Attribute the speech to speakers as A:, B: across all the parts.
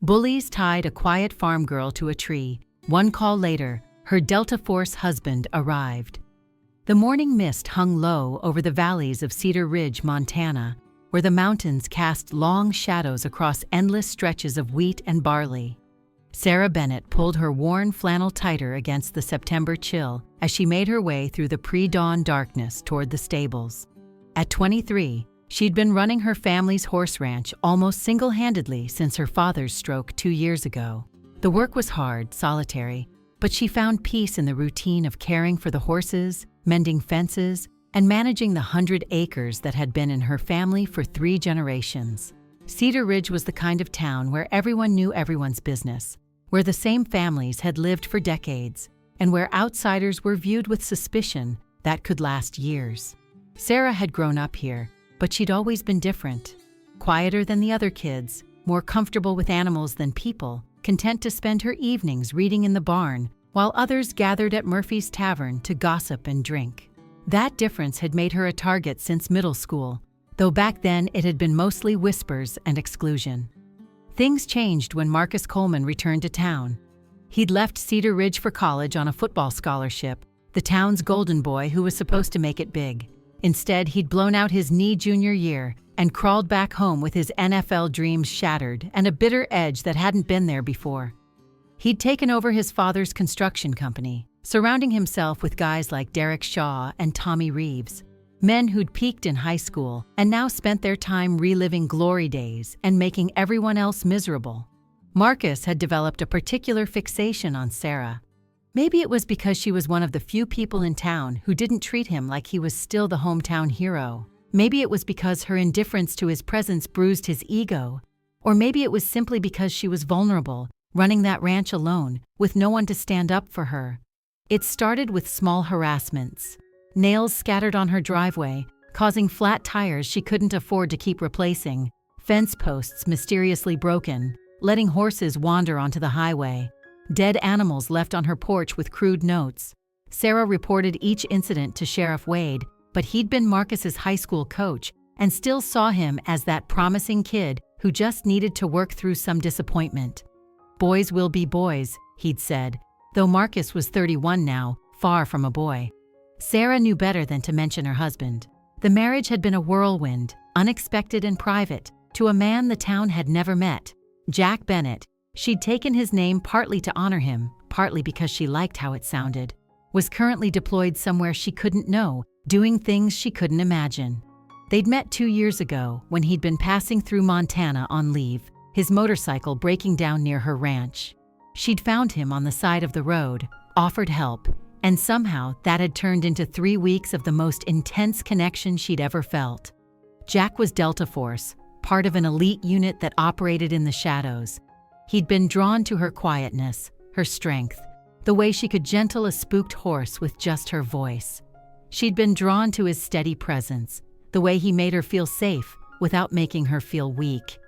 A: Bullies tied a quiet farm girl to a tree. One call later, her Delta Force husband arrived. The morning mist hung low over the valleys of Cedar Ridge, Montana, where the mountains cast long shadows across endless stretches of wheat and barley. Sarah Bennett pulled her worn flannel tighter against the September chill as she made her way through the pre-dawn darkness toward the stables. At 23, she'd been running her family's horse ranch almost single-handedly since her father's stroke 2 years ago. The work was hard, solitary, but she found peace in the routine of caring for the horses, mending fences, and managing the 100 acres that had been in her family for 3 generations. Cedar Ridge was the kind of town where everyone knew everyone's business, where the same families had lived for decades, and where outsiders were viewed with suspicion that could last years. Sarah had grown up here, but she'd always been different. Quieter than the other kids, more comfortable with animals than people, content to spend her evenings reading in the barn, while others gathered at Murphy's Tavern to gossip and drink. That difference had made her a target since middle school, though back then it had been mostly whispers and exclusion. Things changed when Marcus Coleman returned to town. He'd left Cedar Ridge for college on a football scholarship, the town's golden boy who was supposed to make it big. Instead, he'd blown out his knee junior year and crawled back home with his NFL dreams shattered and a bitter edge that hadn't been there before. He'd taken over his father's construction company, surrounding himself with guys like Derek Shaw and Tommy Reeves, men who'd peaked in high school and now spent their time reliving glory days and making everyone else miserable. Marcus had developed a particular fixation on Sarah. Maybe it was because she was one of the few people in town who didn't treat him like he was still the hometown hero. Maybe it was because her indifference to his presence bruised his ego. Or maybe it was simply because she was vulnerable, running that ranch alone, with no one to stand up for her. It started with small harassments. Nails scattered on her driveway, causing flat tires she couldn't afford to keep replacing, fence posts mysteriously broken, letting horses wander onto the highway, dead animals left on her porch with crude notes. Sarah reported each incident to Sheriff Wade, but he'd been Marcus's high school coach and still saw him as that promising kid who just needed to work through some disappointment. Boys will be boys, he'd said, though Marcus was 31 now, far from a boy. Sarah knew better than to mention her husband. The marriage had been a whirlwind, unexpected and private, to a man the town had never met, Jack Bennett. She'd taken his name partly to honor him, partly because she liked how it sounded. Was currently deployed somewhere she couldn't know, doing things she couldn't imagine. They'd met 2 years ago when he'd been passing through Montana on leave, his motorcycle breaking down near her ranch. She'd found him on the side of the road, offered help, and somehow that had turned into 3 weeks of the most intense connection she'd ever felt. Jack was Delta Force, part of an elite unit that operated in the shadows. He'd been drawn to her quietness, her strength, the way she could gentle a spooked horse with just her voice. She'd been drawn to his steady presence, the way he made her feel safe without making her feel weak.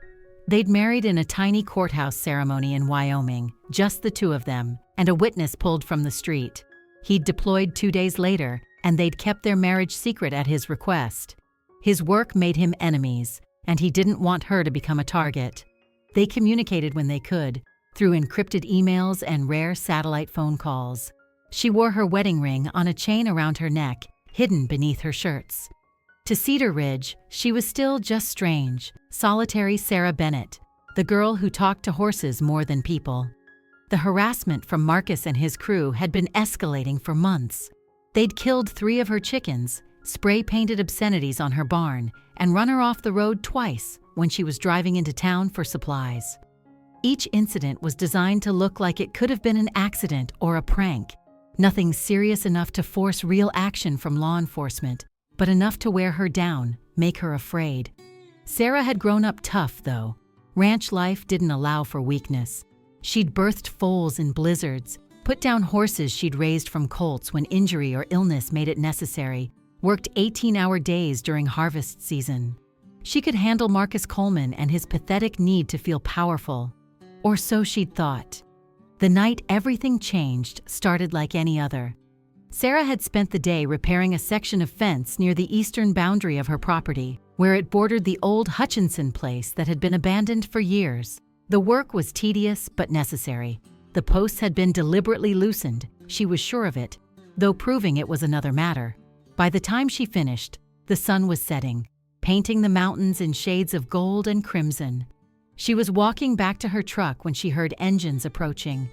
A: They'd married in a tiny courthouse ceremony in Wyoming, just the two of them, and a witness pulled from the street. He'd deployed 2 days later, and they'd kept their marriage secret at his request. His work made him enemies, and he didn't want her to become a target. They communicated when they could, through encrypted emails and rare satellite phone calls. She wore her wedding ring on a chain around her neck, hidden beneath her shirts. To Cedar Ridge, she was still just strange, solitary Sarah Bennett, the girl who talked to horses more than people. The harassment from Marcus and his crew had been escalating for months. They'd killed 3 of her chickens, spray-painted obscenities on her barn, and run her off the road twice when she was driving into town for supplies. Each incident was designed to look like it could have been an accident or a prank. Nothing serious enough to force real action from law enforcement, but enough to wear her down, make her afraid. Sarah had grown up tough, though. Ranch life didn't allow for weakness. She'd birthed foals in blizzards, put down horses she'd raised from colts when injury or illness made it necessary, worked 18-hour days during harvest season. She could handle Marcus Coleman and his pathetic need to feel powerful. Or so she'd thought. The night everything changed started like any other. Sarah had spent the day repairing a section of fence near the eastern boundary of her property, where it bordered the old Hutchinson place that had been abandoned for years. The work was tedious but necessary. The posts had been deliberately loosened, she was sure of it, though proving it was another matter. By the time she finished, the sun was setting, painting the mountains in shades of gold and crimson. She was walking back to her truck when she heard engines approaching.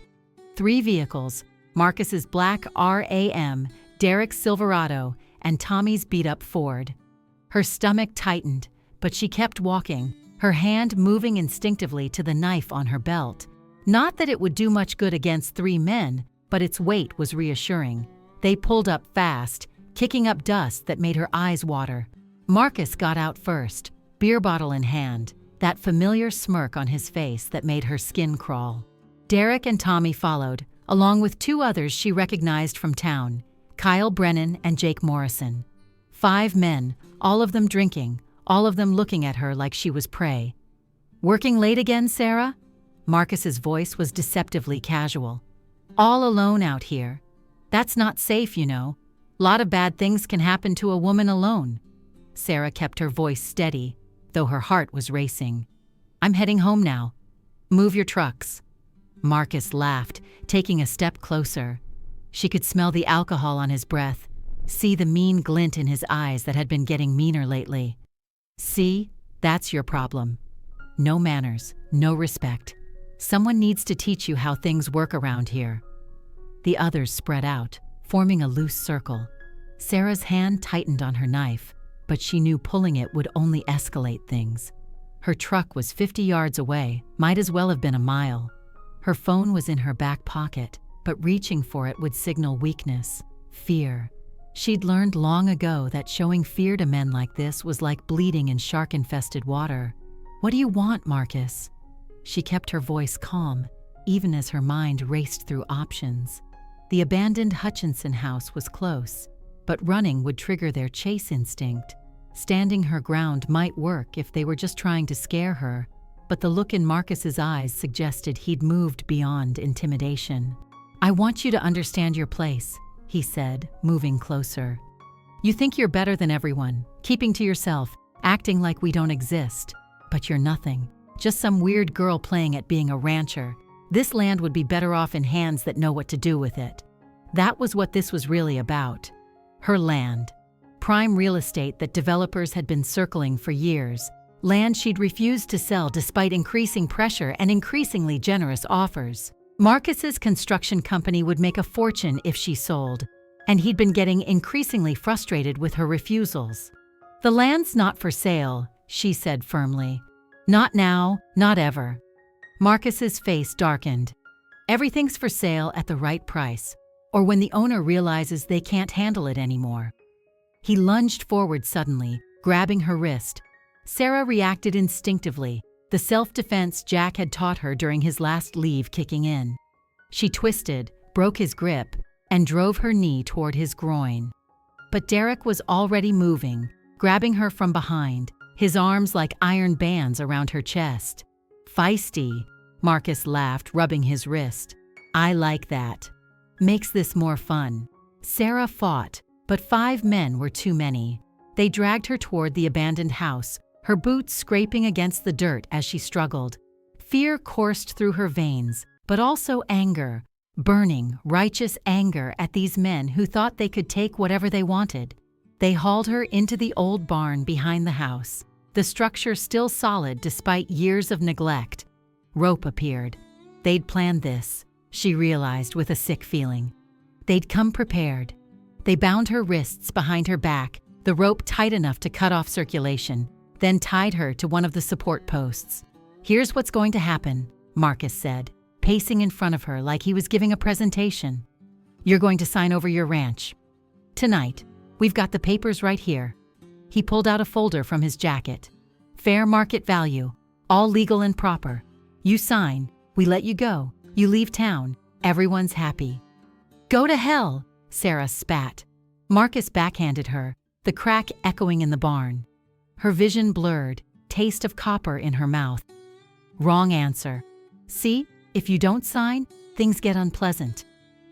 A: 3 vehicles, Marcus's black RAM, Derek's Silverado, and Tommy's beat-up Ford. Her stomach tightened, but she kept walking, her hand moving instinctively to the knife on her belt. Not that it would do much good against 3 men, but its weight was reassuring. They pulled up fast, kicking up dust that made her eyes water. Marcus got out first, beer bottle in hand, that familiar smirk on his face that made her skin crawl. Derek and Tommy followed, along with 2 others she recognized from town, Kyle Brennan and Jake Morrison. 5 men, all of them drinking, all of them looking at her like she was prey. "Working late again, Sarah?" Marcus's voice was deceptively casual. "All alone out here. That's not safe, you know. Lot of bad things can happen to a woman alone." Sarah kept her voice steady, though her heart was racing. "I'm heading home now. Move your trucks." Marcus laughed, taking a step closer. She could smell the alcohol on his breath, see the mean glint in his eyes that had been getting meaner lately. "See, that's your problem. No manners, no respect. Someone needs to teach you how things work around here." The others spread out, forming a loose circle. Sarah's hand tightened on her knife, but she knew pulling it would only escalate things. Her truck was 50 yards away, might as well have been a mile. Her phone was in her back pocket, but reaching for it would signal weakness, fear. She'd learned long ago that showing fear to men like this was like bleeding in shark-infested water. "What do you want, Marcus?" She kept her voice calm, even as her mind raced through options. The abandoned Hutchinson house was close, but running would trigger their chase instinct. Standing her ground might work if they were just trying to scare her, but the look in Marcus's eyes suggested he'd moved beyond intimidation. "I want you to understand your place," he said, moving closer. "You think you're better than everyone, keeping to yourself, acting like we don't exist. But you're nothing. Just some weird girl playing at being a rancher. This land would be better off in hands that know what to do with it." That was what this was really about. Her land. Prime real estate that developers had been circling for years. Land she'd refused to sell despite increasing pressure and increasingly generous offers. Marcus's construction company would make a fortune if she sold, and he'd been getting increasingly frustrated with her refusals. "The land's not for sale," she said firmly. "Not now, not ever." Marcus's face darkened. "Everything's for sale at the right price, or when the owner realizes they can't handle it anymore." He lunged forward suddenly, grabbing her wrist. Sarah reacted instinctively, the self-defense Jack had taught her during his last leave kicking in. She twisted, broke his grip, and drove her knee toward his groin. But Derek was already moving, grabbing her from behind, his arms like iron bands around her chest. "Feisty," Marcus laughed, rubbing his wrist. "I like that. Makes this more fun." Sarah fought, but 5 men were too many. They dragged her toward the abandoned house, her boots scraping against the dirt as she struggled. Fear coursed through her veins, but also anger, burning, righteous anger at these men who thought they could take whatever they wanted. They hauled her into the old barn behind the house, the structure still solid despite years of neglect. Rope appeared. They'd planned this, she realized with a sick feeling. They'd come prepared. They bound her wrists behind her back, the rope tight enough to cut off circulation, then tied her to one of the support posts. "Here's what's going to happen," Marcus said, pacing in front of her like he was giving a presentation. "You're going to sign over your ranch. Tonight. We've got the papers right here." He pulled out a folder from his jacket. "Fair market value, all legal and proper. You sign, we let you go, you leave town, everyone's happy." "Go to hell," Sarah spat. Marcus backhanded her, the crack echoing in the barn. Her vision blurred, taste of copper in her mouth. "Wrong answer. See, if you don't sign, things get unpleasant.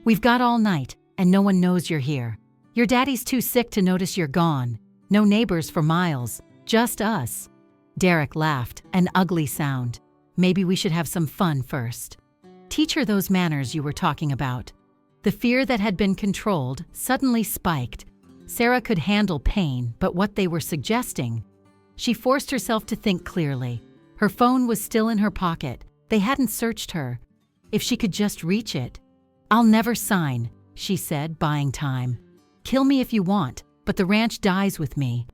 A: We've got all night, and no one knows you're here. Your daddy's too sick to notice you're gone. No neighbors for miles, just us." Derek laughed, an ugly sound. Maybe we should have some fun first. Teach her those manners you were talking about." The fear that had been controlled suddenly spiked. Sarah could handle pain, but what they were suggesting? She forced herself to think clearly. Her phone was still in her pocket. They hadn't searched her. If she could just reach it. "I'll never sign," she said, buying time. "Kill me if you want, but the ranch dies with me.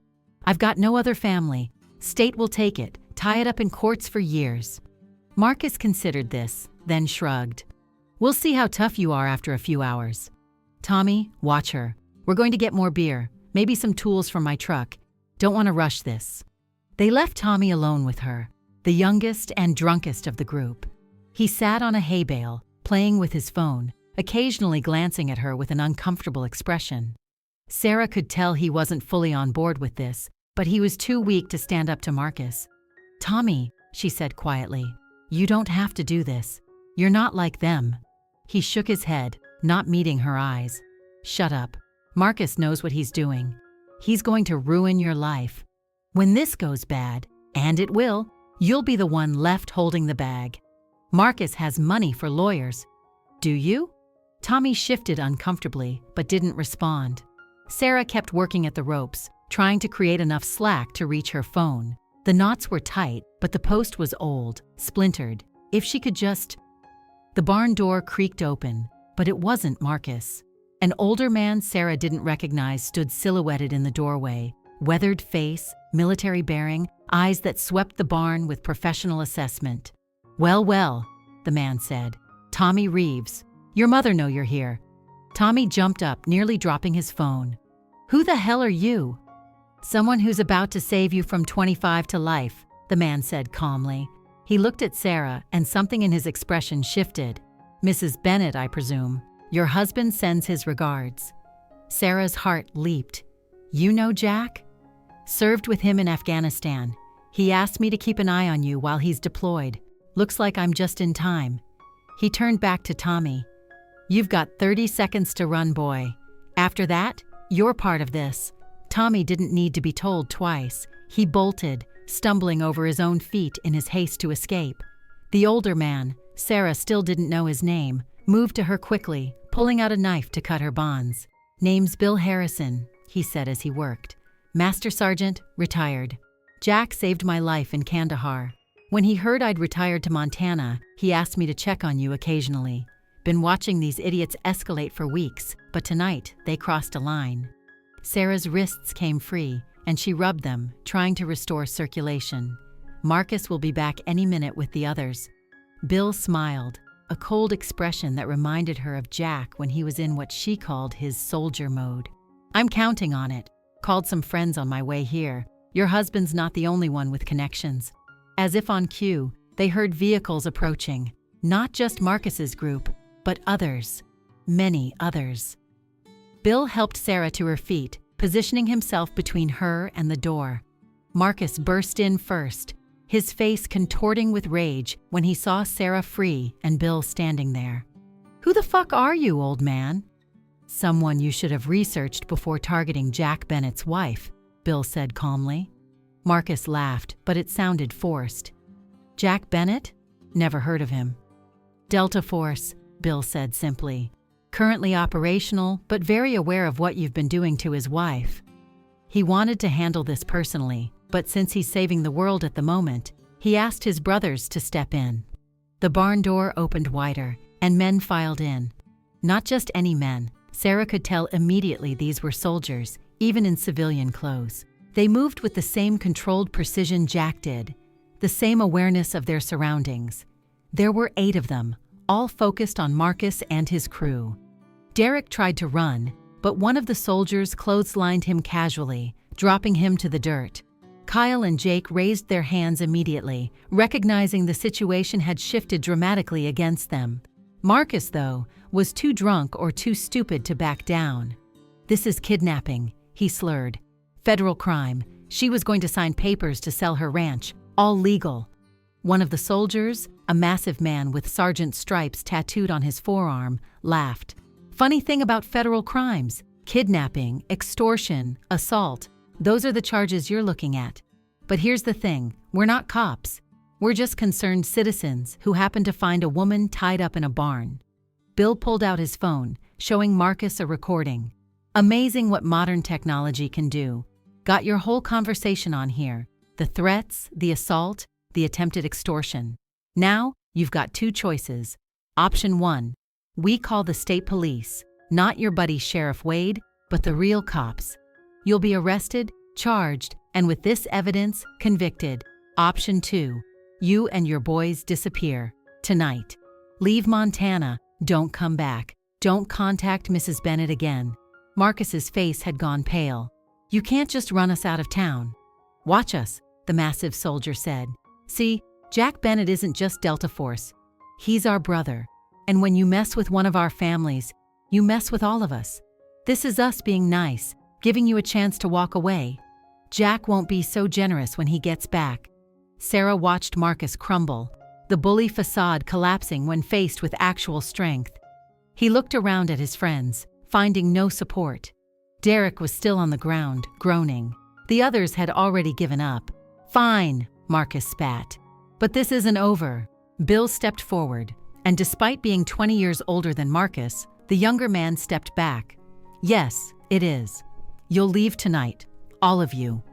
A: I've got no other family. State will take it, tie it up in courts for years." Marcus considered this, then shrugged. "We'll see how tough you are after a few hours. Tommy, watch her. We're going to get more beer, maybe some tools from my truck. Don't want to rush this." They left Tommy alone with her, the youngest and drunkest of the group. He sat on a hay bale, playing with his phone, occasionally glancing at her with an uncomfortable expression. Sarah could tell he wasn't fully on board with this, but he was too weak to stand up to Marcus. "Tommy," she said quietly, "you don't have to do this. You're not like them." He shook his head, not meeting her eyes. "Shut up. Marcus knows what he's doing. He's going to ruin your life. When this goes bad, and it will, you'll be the one left holding the bag. Marcus has money for lawyers." "Do you?" Tommy shifted uncomfortably, but didn't respond. Sarah kept working at the ropes, trying to create enough slack to reach her phone. The knots were tight, but the post was old, splintered. If she could just... The barn door creaked open, but it wasn't Marcus. An older man Sarah didn't recognize stood silhouetted in the doorway, weathered face, military bearing, eyes that swept the barn with professional assessment. "Well, well," the man said. "Tommy Reeves. Your mother know you're here." Tommy jumped up, nearly dropping his phone. "Who the hell are you?" "Someone who's about to save you from 25 to life," the man said calmly. He looked at Sarah, and something in his expression shifted. "Mrs. Bennett, I presume. Your husband sends his regards." Sarah's heart leaped. "You know Jack?" "Served with him in Afghanistan. He asked me to keep an eye on you while he's deployed. Looks like I'm just in time." He turned back to Tommy. "You've got 30 seconds to run, boy. After that, you're part of this." Tommy didn't need to be told twice. He bolted, stumbling over his own feet in his haste to escape. The older man, Sarah still didn't know his name, moved to her quickly, pulling out a knife to cut her bonds. "Name's Bill Harrison," he said as he worked. "Master Sergeant, retired. Jack saved my life in Kandahar. When he heard I'd retired to Montana, he asked me to check on you occasionally. Been watching these idiots escalate for weeks, but tonight they crossed a line." Sarah's wrists came free, and she rubbed them, trying to restore circulation. "Marcus will be back any minute with the others." Bill smiled, a cold expression that reminded her of Jack when he was in what she called his soldier mode. "I'm counting on it. Called some friends on my way here. Your husband's not the only one with connections." As if on cue, they heard vehicles approaching. Not just Marcus's group, but others. Many others. Bill helped Sarah to her feet, positioning himself between her and the door. Marcus burst in first, his face contorting with rage when he saw Sarah free and Bill standing there. "Who the fuck are you, old man?" "Someone you should have researched before targeting Jack Bennett's wife," Bill said calmly. Marcus laughed, but it sounded forced. "Jack Bennett? Never heard of him." "Delta Force," Bill said simply. "Currently operational, but very aware of what you've been doing to his wife. He wanted to handle this personally, but since he's saving the world at the moment, he asked his brothers to step in." The barn door opened wider, and men filed in. Not just any men. Sarah could tell immediately these were soldiers, even in civilian clothes. They moved with the same controlled precision Jack did, the same awareness of their surroundings. There were 8 of them, all focused on Marcus and his crew. Derek tried to run, but one of the soldiers clotheslined him casually, dropping him to the dirt. Kyle and Jake raised their hands immediately, recognizing the situation had shifted dramatically against them. Marcus, though, was too drunk or too stupid to back down. "This is kidnapping," he slurred. "Federal crime. She was going to sign papers to sell her ranch. All legal." One of the soldiers, a massive man with sergeant stripes tattooed on his forearm, laughed. "Funny thing about federal crimes. Kidnapping, extortion, assault. Those are the charges you're looking at. But here's the thing, we're not cops. We're just concerned citizens who happened to find a woman tied up in a barn." Bill pulled out his phone, showing Marcus a recording. "Amazing what modern technology can do. Got your whole conversation on here. The threats, the assault, the attempted extortion. Now, you've got two choices. Option 1. We call the state police, not your buddy Sheriff Wade, but the real cops. You'll be arrested, charged, and with this evidence, convicted. Option 2. You and your boys disappear. Tonight. Leave Montana. Don't come back. Don't contact Mrs. Bennett again." Marcus's face had gone pale. "You can't just run us out of town." "Watch us," the massive soldier said. "See, Jack Bennett isn't just Delta Force. He's our brother. And when you mess with one of our families, you mess with all of us. This is us being nice, giving you a chance to walk away. Jack won't be so generous when he gets back." Sarah watched Marcus crumble, the bully facade collapsing when faced with actual strength. He looked around at his friends, finding no support. Derek was still on the ground, groaning. The others had already given up. "Fine," Marcus spat. "But this isn't over." Bill stepped forward, and despite being 20 years older than Marcus, the younger man stepped back. "Yes, it is. You'll leave tonight, all of you.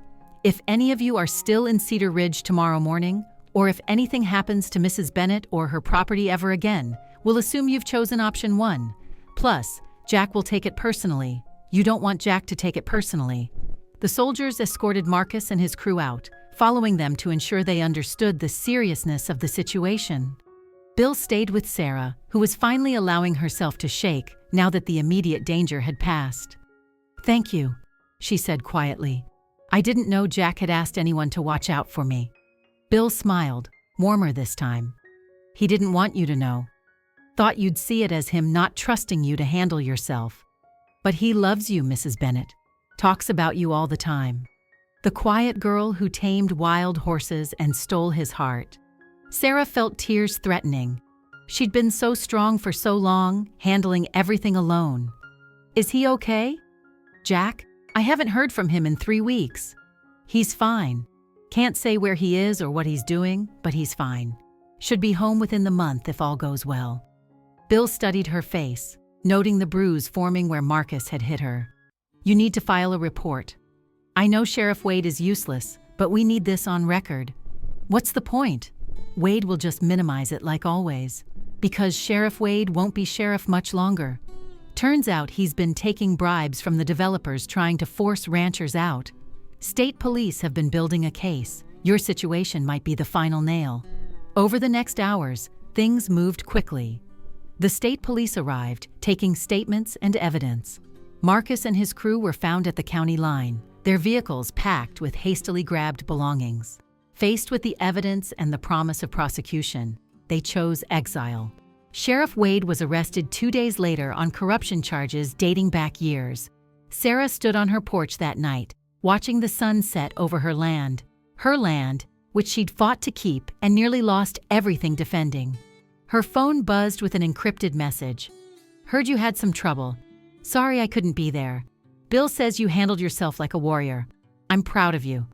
A: If any of you are still in Cedar Ridge tomorrow morning, or if anything happens to Mrs. Bennett or her property ever again, we'll assume you've chosen option 1. Plus, Jack will take it personally. You don't want Jack to take it personally." The soldiers escorted Marcus and his crew out, following them to ensure they understood the seriousness of the situation. Bill stayed with Sarah, who was finally allowing herself to shake now that the immediate danger had passed. "Thank you," she said quietly. "I didn't know Jack had asked anyone to watch out for me." Bill smiled, warmer this time. "He didn't want you to know. Thought you'd see it as him not trusting you to handle yourself. But he loves you, Mrs. Bennett. Talks about you all the time. The quiet girl who tamed wild horses and stole his heart." Sarah felt tears threatening. She'd been so strong for so long, handling everything alone. "Is he okay?" "Jack? I haven't heard from him in 3 weeks." "He's fine. Can't say where he is or what he's doing, but he's fine. Should be home within the month if all goes well." Bill studied her face, noting the bruise forming where Marcus had hit her. "You need to file a report. I know Sheriff Wade is useless, but we need this on record." "What's the point? Wade will just minimize it like always. Because Sheriff Wade won't be sheriff much longer. Turns out he's been taking bribes from the developers trying to force ranchers out. State police have been building a case. Your situation might be the final nail." Over the next hours, things moved quickly. The state police arrived, taking statements and evidence. Marcus and his crew were found at the county line, their vehicles packed with hastily grabbed belongings. Faced with the evidence and the promise of prosecution, they chose exile. Sheriff Wade was arrested 2 days later on corruption charges dating back years. Sarah stood on her porch that night, watching the sun set over her land, which she'd fought to keep and nearly lost everything defending. Her phone buzzed with an encrypted message. "Heard you had some trouble. Sorry I couldn't be there. Bill says you handled yourself like a warrior. I'm proud of you.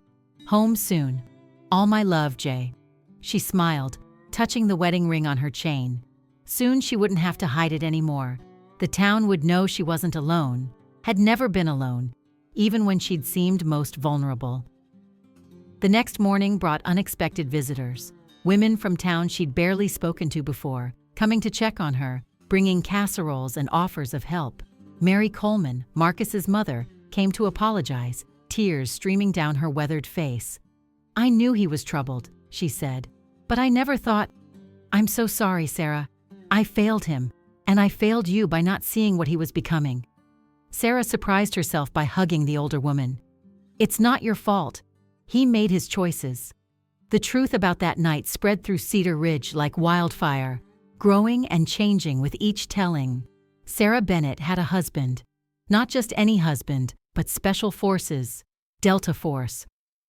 A: Home soon. All my love, Jay." She smiled, touching the wedding ring on her chain. Soon she wouldn't have to hide it anymore. The town would know she wasn't alone, had never been alone, even when she'd seemed most vulnerable. The next morning brought unexpected visitors, women from town she'd barely spoken to before, coming to check on her, bringing casseroles and offers of help. Mary Coleman, Marcus's mother, came to apologize, tears streaming down her weathered face. "I knew he was troubled," she said, "but I never thought—" "I'm so sorry, Sarah. I failed him, and I failed you by not seeing what he was becoming." Sarah surprised herself by hugging the older woman. "It's not your fault. He made his choices." The truth about that night spread through Cedar Ridge like wildfire, growing and changing with each telling. Sarah Bennett had a husband. Not just any husband, but Special Forces, Delta Force.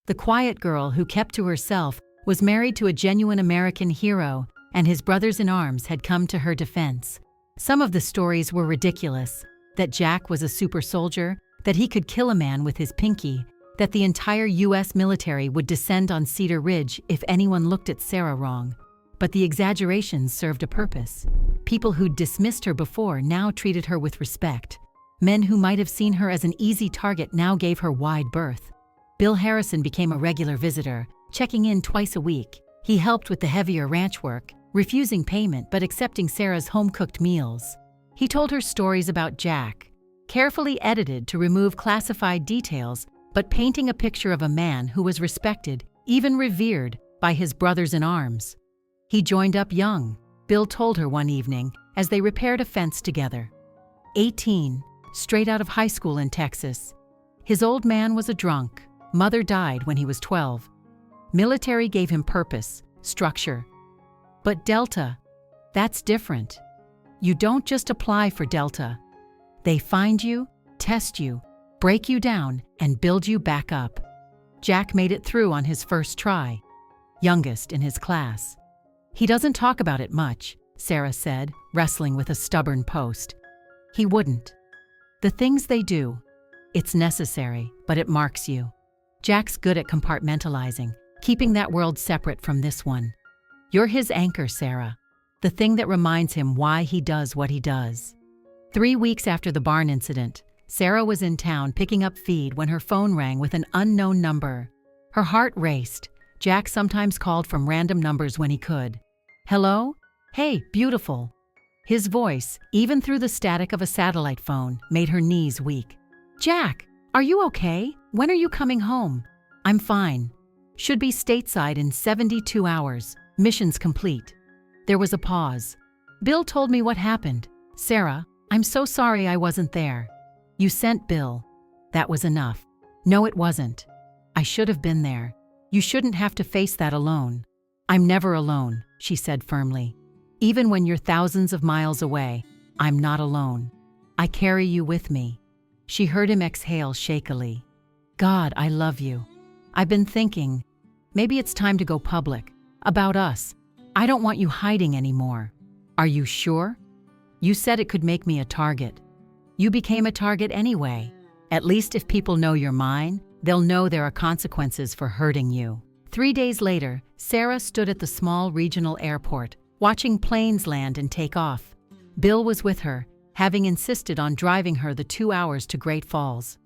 A: The quiet girl who kept to herself was married to a genuine American hero, and his brothers-in-arms had come to her defense. Some of the stories were ridiculous, that Jack was a super soldier, that he could kill a man with his pinky, that the entire U.S. military would descend on Cedar Ridge if anyone looked at Sarah wrong. But the exaggerations served a purpose. People who'd dismissed her before now treated her with respect. Men who might have seen her as an easy target now gave her wide berth. Bill Harrison became a regular visitor, checking in twice a week. He helped with the heavier ranch work, refusing payment but accepting Sarah's home-cooked meals. He told her stories about Jack, carefully edited to remove classified details, but painting a picture of a man who was respected, even revered, by his brothers-in-arms. He joined up young, Bill told her one evening, as they repaired a fence together. 18, straight out of high school in Texas. His old man was a drunk. Mother died when he was 12. Military gave him purpose, structure. But Delta, that's different. You don't just apply for Delta. They find you, test you, break you down, and build you back up. Jack made it through on his first try, youngest in his class. He doesn't talk about it much, Sarah said, wrestling with a stubborn post. He wouldn't. The things they do, it's necessary, but it marks you. Jack's good at compartmentalizing, keeping that world separate from this one. You're his anchor, Sarah, the thing that reminds him why he does what he does. 3 weeks after the barn incident, Sarah was in town picking up feed when her phone rang with an unknown number. Her heart raced. Jack sometimes called from random numbers when he could. Hello? Hey, beautiful. His voice, even through the static of a satellite phone, made her knees weak. Jack, are you okay? When are you coming home? I'm fine. Should be stateside in 72 hours. Mission's complete. There was a pause. Bill told me what happened. Sarah, I'm so sorry I wasn't there. You sent Bill. That was enough. No, it wasn't. I should have been there. You shouldn't have to face that alone. I'm never alone, she said firmly. Even when you're thousands of miles away, I'm not alone. I carry you with me. She heard him exhale shakily. God, I love you. I've been thinking, maybe it's time to go public. About us. I don't want you hiding anymore. Are you sure? You said it could make me a target. You became a target anyway. At least if people know you're mine, they'll know there are consequences for hurting you. 3 days later, Sarah stood at the small regional airport, watching planes land and take off. Bill was with her, having insisted on driving her the 2 hours to Great Falls.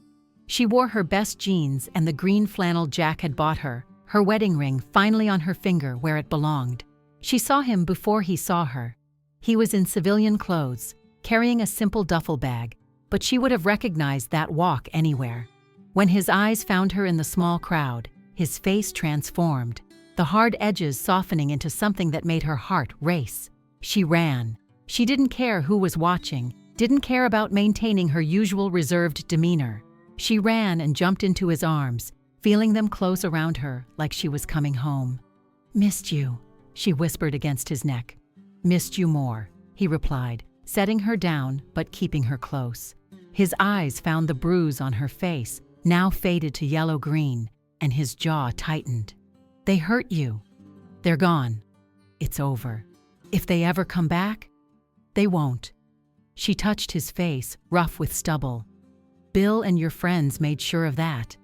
A: She wore her best jeans and the green flannel Jack had bought her wedding ring finally on her finger where it belonged. She saw him before he saw her. He was in civilian clothes, carrying a simple duffel bag, but she would have recognized that walk anywhere. When his eyes found her in the small crowd, his face transformed, the hard edges softening into something that made her heart race. She ran. She didn't care who was watching, didn't care about maintaining her usual reserved demeanor. She ran and jumped into his arms, feeling them close around her like she was coming home. Missed you, she whispered against his neck. Missed you more, he replied, setting her down but keeping her close. His eyes found the bruise on her face, now faded to yellow-green, and his jaw tightened. They hurt you. They're gone. It's over. If they ever come back, they won't. She touched his face, rough with stubble. Bill and your friends made sure of that.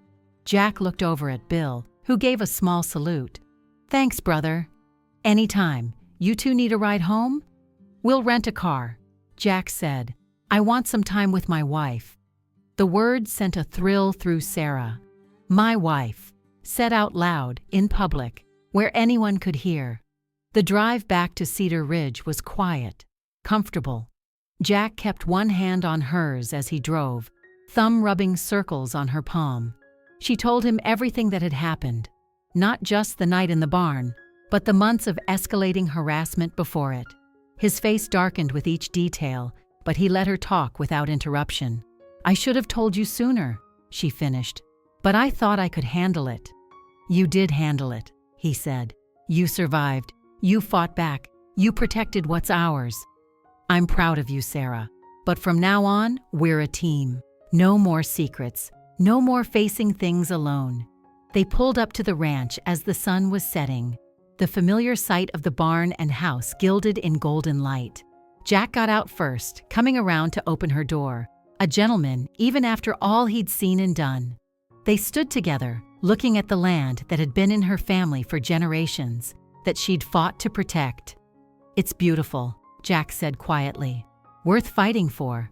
A: Jack looked over at Bill, who gave a small salute. Thanks, brother. Anytime. You two need a ride home? We'll rent a car. Jack said, I want some time with my wife. The word sent a thrill through Sarah. My wife, said out loud, in public, where anyone could hear. The drive back to Cedar Ridge was quiet, comfortable. Jack kept one hand on hers as he drove, thumb rubbing circles on her palm. She told him everything that had happened, not just the night in the barn, but the months of escalating harassment before it. His face darkened with each detail, but he let her talk without interruption. I should have told you sooner, she finished, but I thought I could handle it. You did handle it, he said. You survived. You fought back. You protected what's ours. I'm proud of you, Sarah. But from now on, we're a team. No more secrets. No more facing things alone. They pulled up to the ranch as the sun was setting, the familiar sight of the barn and house gilded in golden light. Jack got out first, coming around to open her door. A gentleman, even after all he'd seen and done. They stood together, looking at the land that had been in her family for generations, that she'd fought to protect. "It's beautiful," Jack said quietly. "Worth fighting for."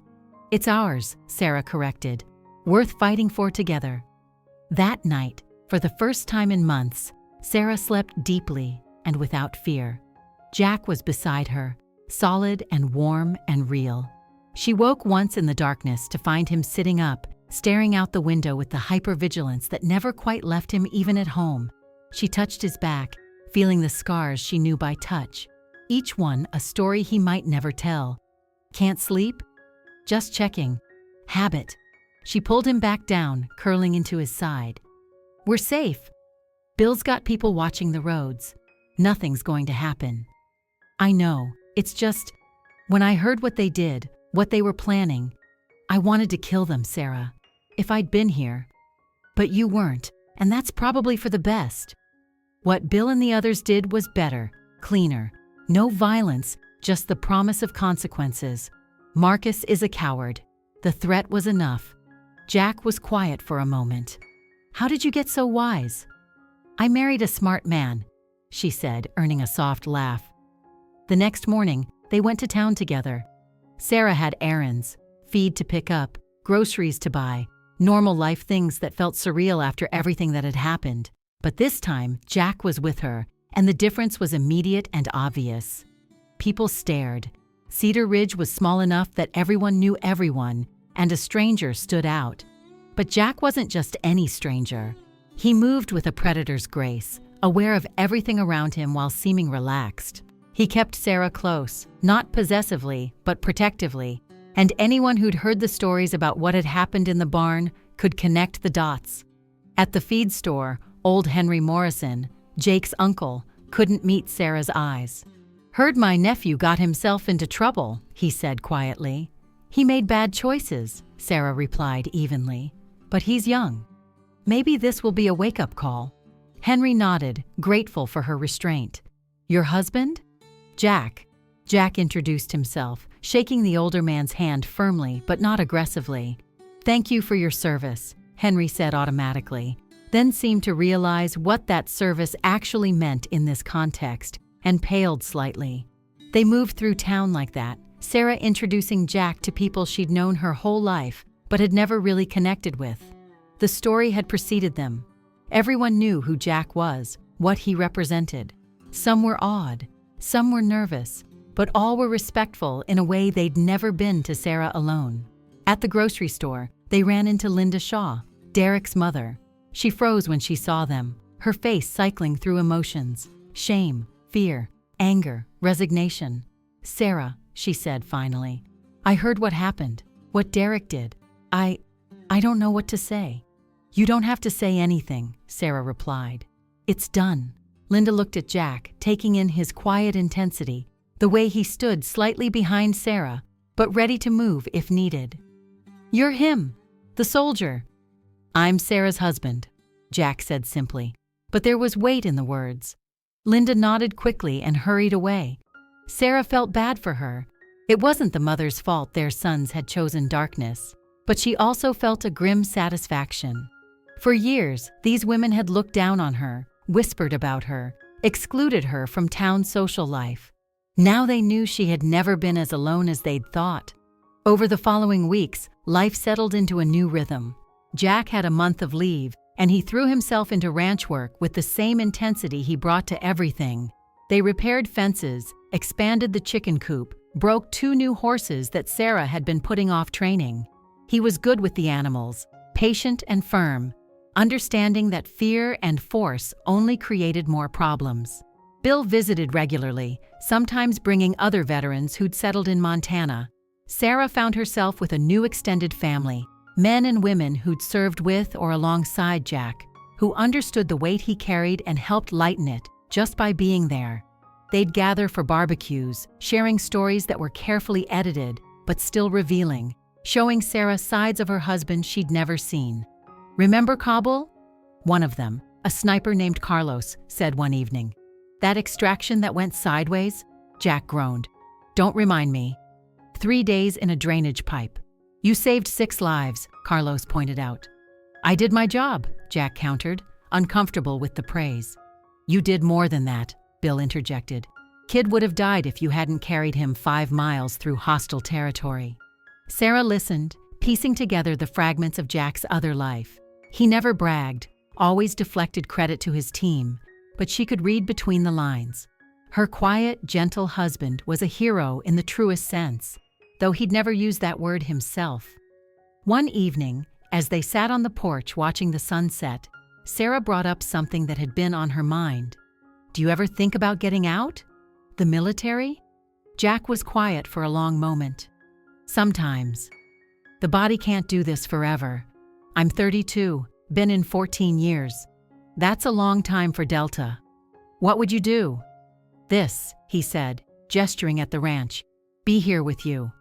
A: "It's ours," Sarah corrected. "Worth fighting for together." That night, for the first time in months, Sarah slept deeply and without fear. Jack was beside her, solid and warm and real. She woke once in the darkness to find him sitting up, staring out the window with the hypervigilance that never quite left him even at home. She touched his back, feeling the scars she knew by touch, each one a story he might never tell. "Can't sleep?" "Just checking." "Habit." She pulled him back down, curling into his side. "We're safe. Bill's got people watching the roads. Nothing's going to happen." "I know. It's just, when I heard what they did, what they were planning, I wanted to kill them, Sarah. If I'd been here. But you weren't, and that's probably for the best." What Bill and the others did was better, cleaner. No violence, just the promise of consequences. Marcus is a coward. The threat was enough. Jack was quiet for a moment. "How did you get so wise?" "I married a smart man," she said, earning a soft laugh. The next morning, they went to town together. Sarah had errands, feed to pick up, groceries to buy, normal life things that felt surreal after everything that had happened. But this time, Jack was with her, and the difference was immediate and obvious. People stared. Cedar Ridge was small enough that everyone knew everyone, and a stranger stood out. But Jack wasn't just any stranger. He moved with a predator's grace, aware of everything around him while seeming relaxed. He kept Sarah close, not possessively, but protectively, and anyone who'd heard the stories about what had happened in the barn could connect the dots. At the feed store, old Henry Morrison, Jake's uncle, couldn't meet Sarah's eyes. "Heard my nephew got himself into trouble," he said quietly. "He made bad choices," Sarah replied evenly. "But he's young. Maybe this will be a wake-up call." Henry nodded, grateful for her restraint. "Your husband?" "Jack." Jack introduced himself, shaking the older man's hand firmly but not aggressively. "Thank you for your service," Henry said automatically, then seemed to realize what that service actually meant in this context, and paled slightly. They moved through town like that, Sarah introducing Jack to people she'd known her whole life, but had never really connected with. The story had preceded them. Everyone knew who Jack was, what he represented. Some were awed, some were nervous, but all were respectful in a way they'd never been to Sarah alone. At the grocery store, they ran into Linda Shaw, Derek's mother. She froze when she saw them, her face cycling through emotions: shame, fear, anger, resignation. "Sarah," she said finally, "I heard what happened, what Derek did. I don't know what to say." "You don't have to say anything," Sarah replied. "It's done." Linda looked at Jack, taking in his quiet intensity, the way he stood slightly behind Sarah, but ready to move if needed. "You're him, the soldier." "I'm Sarah's husband," Jack said simply, but there was weight in the words. Linda nodded quickly and hurried away. Sarah felt bad for her. It wasn't the mother's fault their sons had chosen darkness, but she also felt a grim satisfaction. For years, these women had looked down on her, whispered about her, excluded her from town social life. Now they knew she had never been as alone as they'd thought. Over the following weeks, life settled into a new rhythm. Jack had a month of leave, and he threw himself into ranch work with the same intensity he brought to everything. They repaired fences, expanded the chicken coop, broke 2 new horses that Sarah had been putting off training. He was good with the animals, patient and firm, understanding that fear and force only created more problems. Bill visited regularly, sometimes bringing other veterans who'd settled in Montana. Sarah found herself with a new extended family, men and women who'd served with or alongside Jack, who understood the weight he carried and helped lighten it just by being there. They'd gather for barbecues, sharing stories that were carefully edited but still revealing, showing Sarah sides of her husband she'd never seen. "Remember Kabul?" One of them, a sniper named Carlos, said one evening. "That extraction that went sideways?" Jack groaned. "Don't remind me." 3 days in a drainage pipe. "You saved 6 lives," Carlos pointed out. I did my job, Jack countered, uncomfortable with the praise. You did more than that, Bill interjected. Kid would have died if you hadn't carried him 5 miles through hostile territory. Sarah listened, piecing together the fragments of Jack's other life. He never bragged, always deflected credit to his team, but she could read between the lines. Her quiet, gentle husband was a hero in the truest sense, though he'd never used that word himself. One evening, as they sat on the porch watching the sunset, Sarah brought up something that had been on her mind. Do you ever think about getting out? The military? Jack was quiet for a long moment. Sometimes. The body can't do this forever. I'm 32, been in 14 years. That's a long time for Delta. What would you do? This, he said, gesturing at the ranch. Be here with you.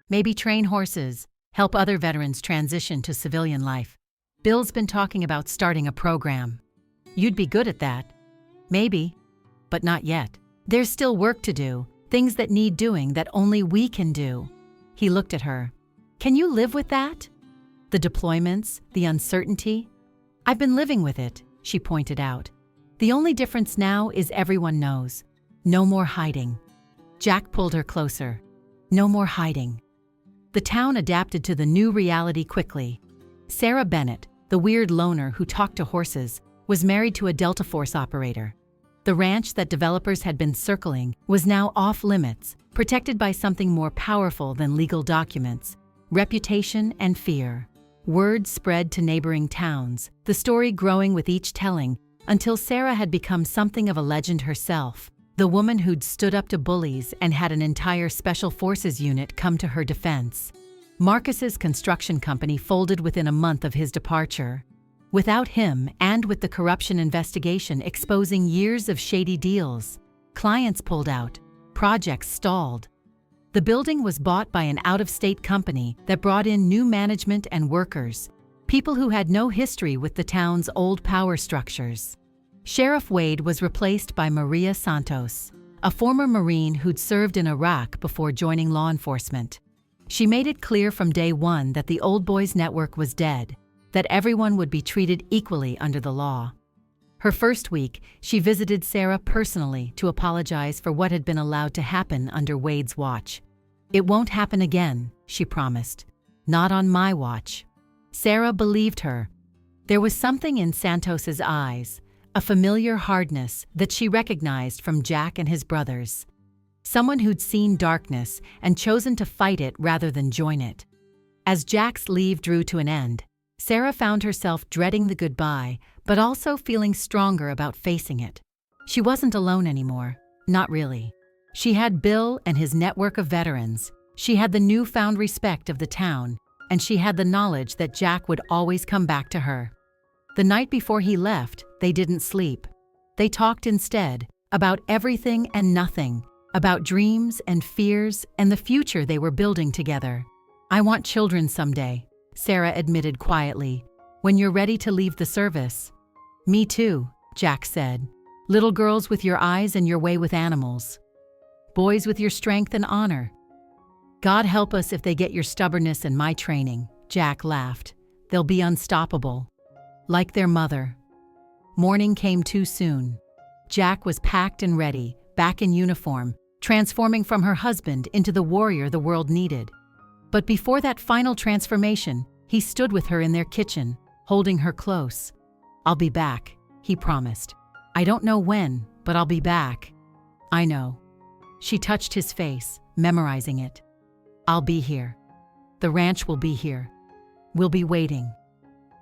A: Maybe train horses, help other veterans transition to civilian life. Bill's been talking about starting a program. You'd be good at that. Maybe, but not yet. There's still work to do, things that need doing that only we can do. He looked at her. Can you live with that? The deployments, the uncertainty? I've been living with it, she pointed out. The only difference now is everyone knows. No more hiding. Jack pulled her closer. No more hiding. The town adapted to the new reality quickly. Sarah Bennett, the weird loner who talked to horses, was married to a Delta Force operator. The ranch that developers had been circling was now off limits, protected by something more powerful than legal documents: reputation and fear. Word spread to neighboring towns, the story growing with each telling, until Sarah had become something of a legend herself, the woman who'd stood up to bullies and had an entire Special Forces unit come to her defense. Marcus's construction company folded within a month of his departure. Without him, and with the corruption investigation exposing years of shady deals, clients pulled out, projects stalled. The building was bought by an out-of-state company that brought in new management and workers, people who had no history with the town's old power structures. Sheriff Wade was replaced by Maria Santos, a former Marine who'd served in Iraq before joining law enforcement. She made it clear from day one that the Old Boys Network was dead, that everyone would be treated equally under the law. Her first week, she visited Sarah personally to apologize for what had been allowed to happen under Wade's watch. It won't happen again, she promised. Not on my watch. Sarah believed her. There was something in Santos's eyes, a familiar hardness that she recognized from Jack and his brothers. Someone who'd seen darkness and chosen to fight it rather than join it. As Jack's leave drew to an end, Sarah found herself dreading the goodbye, but also feeling stronger about facing it. She wasn't alone anymore. Not really. She had Bill and his network of veterans. She had the newfound respect of the town, and she had the knowledge that Jack would always come back to her. The night before he left, they didn't sleep. They talked instead, about everything and nothing, about dreams and fears and the future they were building together. I want children someday, Sarah admitted quietly. When you're ready to leave the service. Me too, Jack said. Little girls with your eyes and your way with animals. Boys with your strength and honor. God help us if they get your stubbornness and my training, Jack laughed. They'll be unstoppable. Like their mother. Morning came too soon. Jack was packed and ready, back in uniform, transforming from her husband into the warrior the world needed. But before that final transformation, he stood with her in their kitchen, holding her close. I'll be back, he promised. I don't know when, but I'll be back. I know. She touched his face, memorizing it. I'll be here. The ranch will be here. We'll be waiting.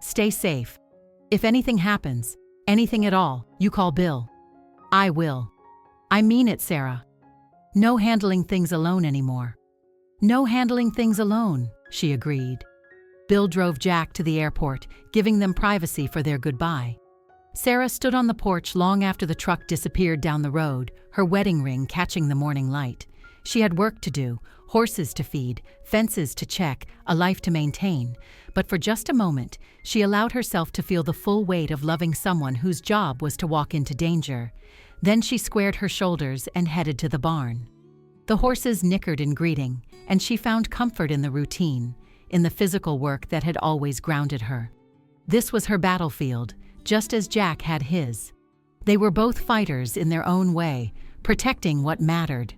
A: Stay safe. If anything happens, anything at all, you call Bill. I will. I mean it, Sarah. No handling things alone anymore. No handling things alone, she agreed. Bill drove Jack to the airport, giving them privacy for their goodbye. Sarah stood on the porch long after the truck disappeared down the road, her wedding ring catching the morning light. She had work to do, horses to feed, fences to check, a life to maintain. But for just a moment, she allowed herself to feel the full weight of loving someone whose job was to walk into danger. Then she squared her shoulders and headed to the barn. The horses nickered in greeting, and she found comfort in the routine, in the physical work that had always grounded her. This was her battlefield, just as Jack had his. They were both fighters in their own way, protecting what mattered.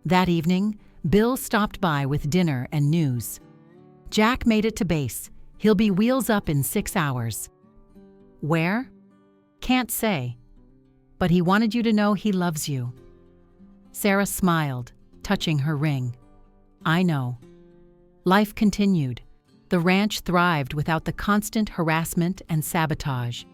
A: That evening, Bill stopped by with dinner and news. Jack made it to base. He'll be wheels up in 6 hours. Where? Can't say. But he wanted you to know he loves you. Sarah smiled, touching her ring. I know. Life continued. The ranch thrived without the constant harassment and sabotage.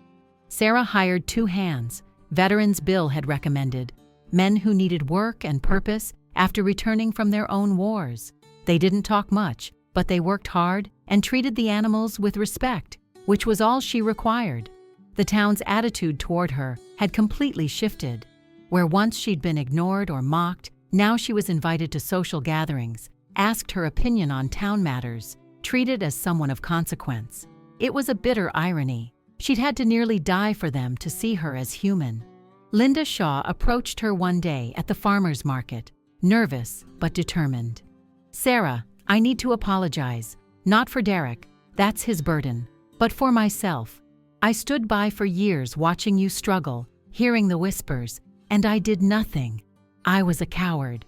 A: Sarah hired 2 hands, veterans Bill had recommended, men who needed work and purpose after returning from their own wars. They didn't talk much, but they worked hard and treated the animals with respect, which was all she required. The town's attitude toward her had completely shifted. Where once she'd been ignored or mocked, now she was invited to social gatherings, asked her opinion on town matters, treated as someone of consequence. It was a bitter irony. She'd had to nearly die for them to see her as human. Linda Shaw approached her one day at the farmer's market, nervous but determined. Sarah, I need to apologize. Not for Derek, that's his burden, but for myself. I stood by for years watching you struggle, hearing the whispers, and I did nothing. I was a coward.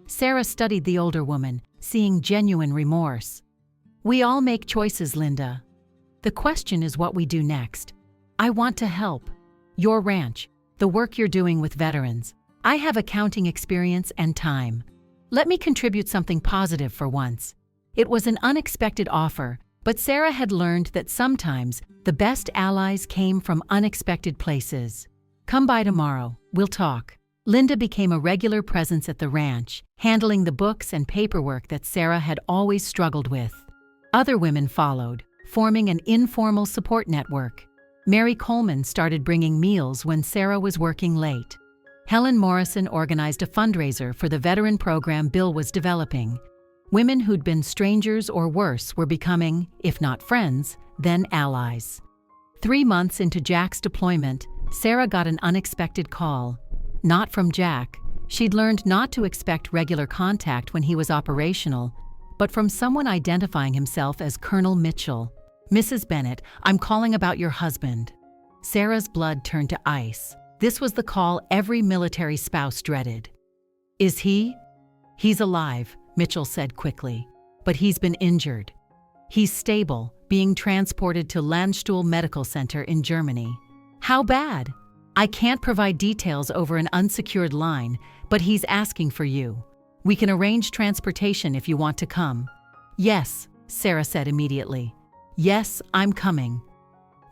A: Sarah studied the older woman, seeing genuine remorse. We all make choices, Linda. The question is what we do next. I want to help. Your ranch, the work you're doing with veterans. I have accounting experience and time. Let me contribute something positive for once. It was an unexpected offer, but Sarah had learned that sometimes the best allies came from unexpected places. Come by tomorrow, we'll talk. Linda became a regular presence at the ranch, handling the books and paperwork that Sarah had always struggled with. Other women followed, forming an informal support network. Mary Coleman started bringing meals when Sarah was working late. Helen Morrison organized a fundraiser for the veteran program Bill was developing. Women who'd been strangers or worse were becoming, if not friends, then allies. 3 months into Jack's deployment, Sarah got an unexpected call. Not from Jack. She'd learned not to expect regular contact when he was operational, but from someone identifying himself as Colonel Mitchell. Mrs. Bennett, I'm calling about your husband. Sarah's blood turned to ice. This was the call every military spouse dreaded. Is he? He's alive, Mitchell said quickly, but he's been injured. He's stable, being transported to Landstuhl Medical Center in Germany. How bad? I can't provide details over an unsecured line, but he's asking for you. We can arrange transportation if you want to come. Yes, Sarah said immediately. Yes, I'm coming.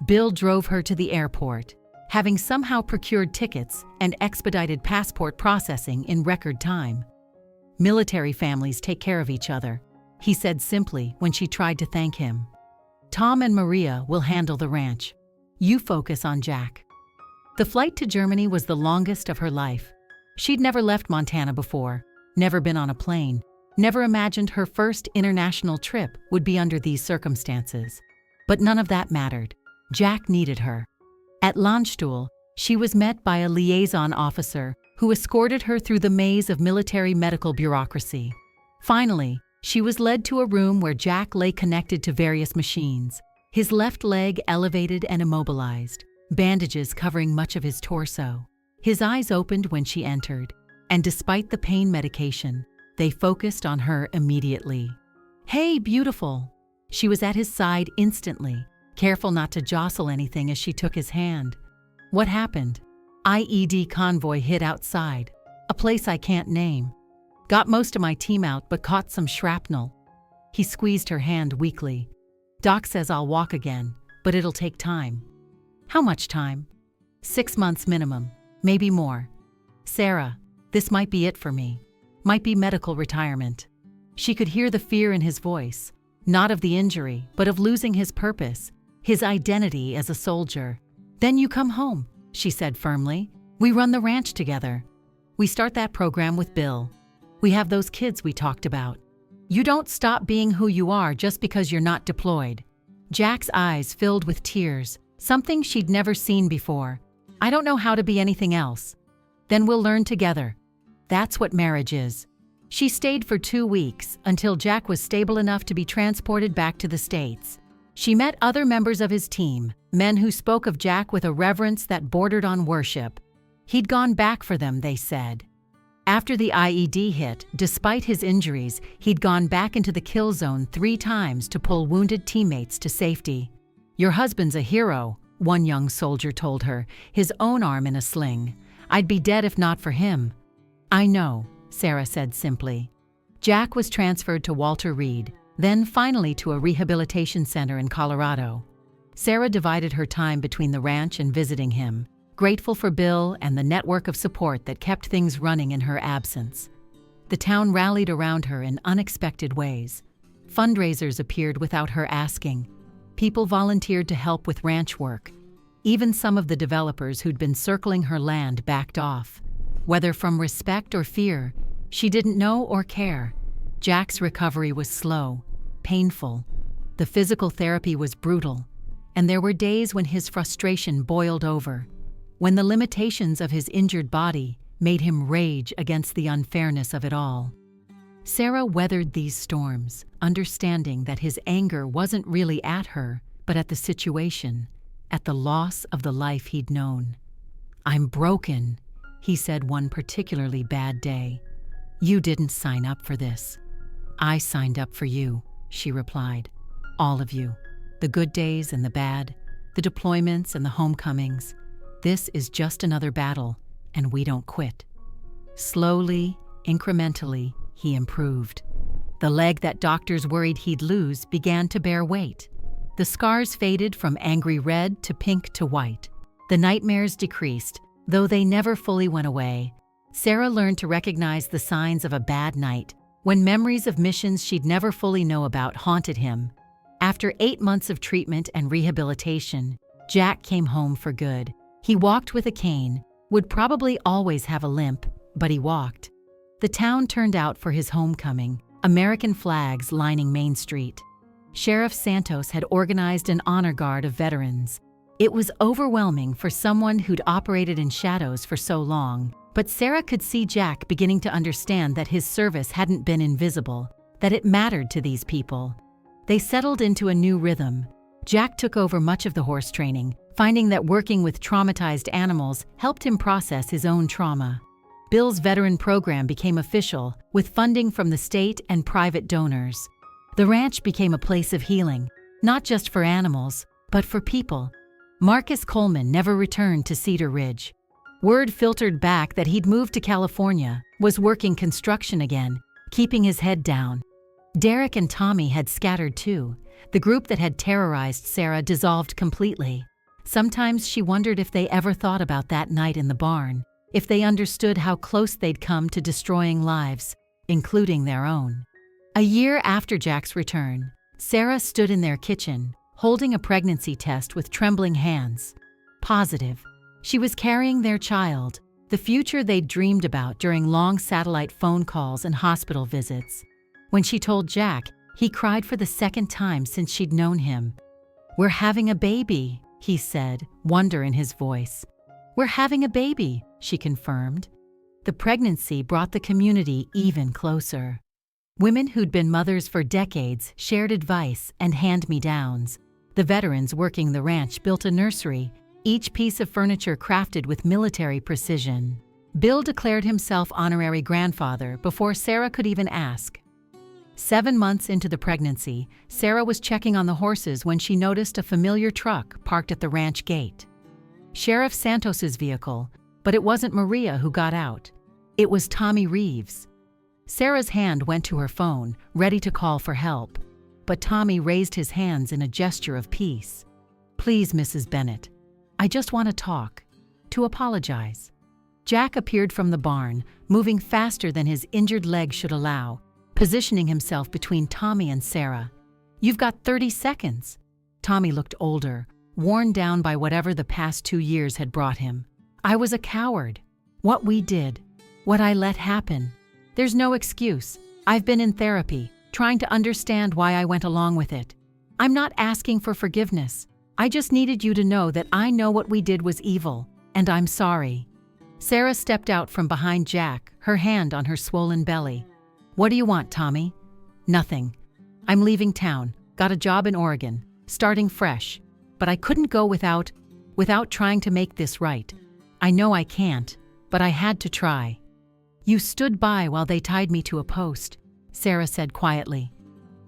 A: Bill drove her to the airport, having somehow procured tickets and expedited passport processing in record time. Military families take care of each other, he said simply when she tried to thank him. Tom and Maria will handle the ranch. You focus on Jack. The flight to Germany was the longest of her life. She'd never left Montana before, never been on a plane, never imagined her first international trip would be under these circumstances. But none of that mattered. Jack needed her. At Landstuhl, she was met by a liaison officer who escorted her through the maze of military medical bureaucracy. Finally, she was led to a room where Jack lay connected to various machines, his left leg elevated and immobilized, bandages covering much of his torso. His eyes opened when she entered, and despite the pain medication, they focused on her immediately. Hey, beautiful! She was at his side instantly, careful not to jostle anything as she took his hand. What happened? IED convoy hit outside, a place I can't name. Got most of my team out but caught some shrapnel. He squeezed her hand weakly. Doc says I'll walk again, but it'll take time. How much time? 6 months minimum, maybe more. Sarah, this might be it for me. Might be medical retirement. She could hear the fear in his voice, not of the injury, but of losing his purpose, his identity as a soldier. Then you come home, she said firmly. We run the ranch together. We start that program with Bill. We have those kids we talked about. You don't stop being who you are just because you're not deployed. Jack's eyes filled with tears, something she'd never seen before. I don't know how to be anything else. Then we'll learn together. That's what marriage is. She stayed for 2 weeks until Jack was stable enough to be transported back to the States. She met other members of his team, men who spoke of Jack with a reverence that bordered on worship. He'd gone back for them, they said. After the IED hit, despite his injuries, he'd gone back into the kill zone 3 times to pull wounded teammates to safety. "Your husband's a hero," one young soldier told her, his own arm in a sling. "I'd be dead if not for him." "I know," Sarah said simply. Jack was transferred to Walter Reed, then finally to a rehabilitation center in Colorado. Sarah divided her time between the ranch and visiting him, grateful for Bill and the network of support that kept things running in her absence. The town rallied around her in unexpected ways. Fundraisers appeared without her asking. People volunteered to help with ranch work. Even some of the developers who'd been circling her land backed off. Whether from respect or fear, she didn't know or care. Jack's recovery was slow, painful. The physical therapy was brutal, and there were days when his frustration boiled over, when the limitations of his injured body made him rage against the unfairness of it all. Sarah weathered these storms, understanding that his anger wasn't really at her, but at the situation, at the loss of the life he'd known. "I'm broken," he said one particularly bad day. "You didn't sign up for this." "I signed up for you," she replied. "All of you. The good days and the bad, the deployments and the homecomings. This is just another battle, and we don't quit." Slowly, incrementally, he improved. The leg that doctors worried he'd lose began to bear weight. The scars faded from angry red to pink to white. The nightmares decreased, though they never fully went away. Sarah learned to recognize the signs of a bad night, when memories of missions she'd never fully know about haunted him. After 8 months of treatment and rehabilitation, Jack came home for good. He walked with a cane, would probably always have a limp, but he walked. The town turned out for his homecoming, American flags lining Main Street. Sheriff Santos had organized an honor guard of veterans. It was overwhelming for someone who'd operated in shadows for so long, but Sarah could see Jack beginning to understand that his service hadn't been invisible, that it mattered to these people. They settled into a new rhythm. Jack took over much of the horse training, finding that working with traumatized animals helped him process his own trauma. Bill's veteran program became official, with funding from the state and private donors. The ranch became a place of healing, not just for animals, but for people. Marcus Coleman never returned to Cedar Ridge. Word filtered back that he'd moved to California, was working construction again, keeping his head down. Derek and Tommy had scattered too. The group that had terrorized Sarah dissolved completely. Sometimes she wondered if they ever thought about that night in the barn, if they understood how close they'd come to destroying lives, including their own. A year after Jack's return, Sarah stood in their kitchen, holding a pregnancy test with trembling hands. Positive. She was carrying their child, the future they'd dreamed about during long satellite phone calls and hospital visits. When she told Jack, he cried for the second time since she'd known him. "We're having a baby," he said, wonder in his voice. "We're having a baby," she confirmed. The pregnancy brought the community even closer. Women who'd been mothers for decades shared advice and hand-me-downs. The veterans working the ranch built a nursery, each piece of furniture crafted with military precision. Bill declared himself honorary grandfather before Sarah could even ask. 7 months into the pregnancy, Sarah was checking on the horses when she noticed a familiar truck parked at the ranch gate. Sheriff Santos's vehicle, but it wasn't Maria who got out. It was Tommy Reeves. Sarah's hand went to her phone, ready to call for help, but Tommy raised his hands in a gesture of peace. "Please, Mrs. Bennett, I just want to talk, to apologize." Jack appeared from the barn, moving faster than his injured leg should allow, positioning himself between Tommy and Sarah. "You've got 30 seconds. Tommy looked older, worn down by whatever the past 2 years had brought him. "I was a coward. What we did, what I let happen. There's no excuse. I've been in therapy, trying to understand why I went along with it. I'm not asking for forgiveness. I just needed you to know that I know what we did was evil, and I'm sorry." Sarah stepped out from behind Jack, her hand on her swollen belly. "What do you want, Tommy?" "Nothing. I'm leaving town. Got a job in Oregon. starting fresh. But I couldn't go without trying to make this right. I know I can't, but I had to try." "You stood by while they tied me to a post," Sarah said quietly.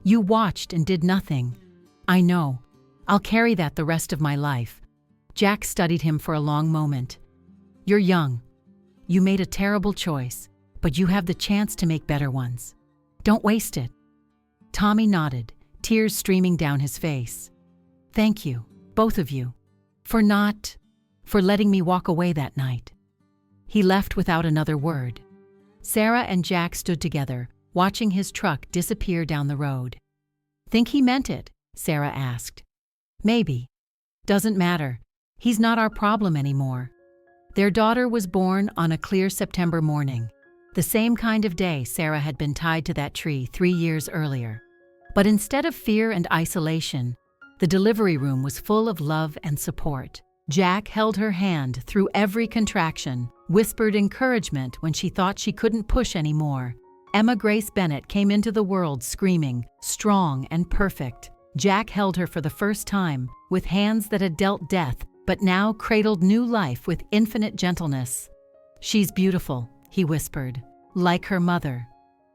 A: "You watched and did nothing." "I know. I'll carry that the rest of my life." Jack studied him for a long moment. "You're young. You made a terrible choice, but you have the chance to make better ones. Don't waste it." Tommy nodded, tears streaming down his face. "Thank you, both of you, for letting me walk away that night." He left without another word. Sarah and Jack stood together, watching his truck disappear down the road. "Think he meant it?" Sarah asked. "Maybe. Doesn't matter. He's not our problem anymore." Their daughter was born on a clear September morning, the same kind of day Sarah had been tied to that tree 3 years earlier. But instead of fear and isolation, the delivery room was full of love and support. Jack held her hand through every contraction, whispered encouragement when she thought she couldn't push anymore. Emma Grace Bennett came into the world screaming, strong and perfect. Jack held her for the first time, with hands that had dealt death, but now cradled new life with infinite gentleness. "She's beautiful," he whispered, "like her mother."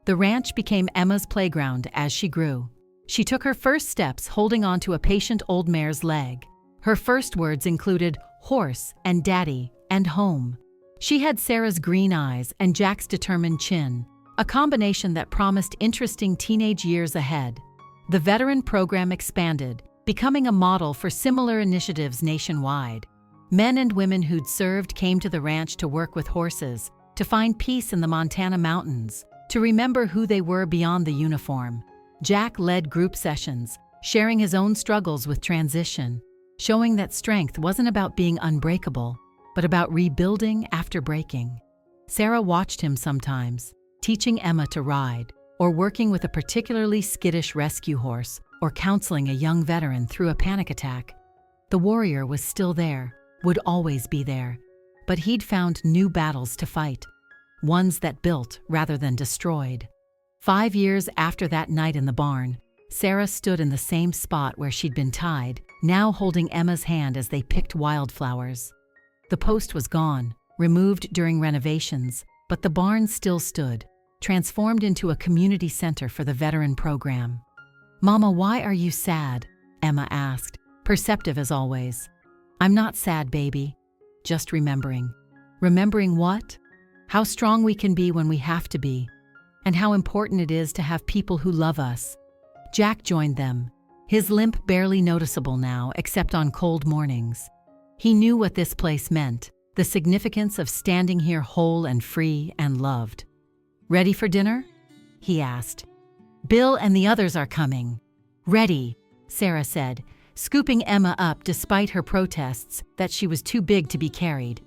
A: The ranch became Emma's playground as she grew. She took her first steps holding onto a patient old mare's leg. Her first words included horse and daddy and home. She had Sarah's green eyes and Jack's determined chin, a combination that promised interesting teenage years ahead. The veteran program expanded, becoming a model for similar initiatives nationwide. Men and women who'd served came to the ranch to work with horses, to find peace in the Montana mountains, to remember who they were beyond the uniform. Jack led group sessions, sharing his own struggles with transition, showing that strength wasn't about being unbreakable, but about rebuilding after breaking. Sarah watched him sometimes, teaching Emma to ride, or working with a particularly skittish rescue horse, or counseling a young veteran through a panic attack. The warrior was still there, would always be there, but he'd found new battles to fight, ones that built rather than destroyed. 5 years after that night in the barn, Sarah stood in the same spot where she'd been tied, now holding Emma's hand as they picked wildflowers. The post was gone, removed during renovations, but the barn still stood, transformed into a community center for the veteran program. "Mama, why are you sad?" Emma asked, perceptive as always. "I'm not sad, baby. Just remembering." "Remembering what?" "How strong we can be when we have to be, and how important it is to have people who love us." Jack joined them, his limp barely noticeable now except on cold mornings. He knew what this place meant, the significance of standing here whole and free and loved. "Ready for dinner?" he asked. "Bill and the others are coming." "Ready," Sarah said, scooping Emma up despite her protests that she was too big to be carried.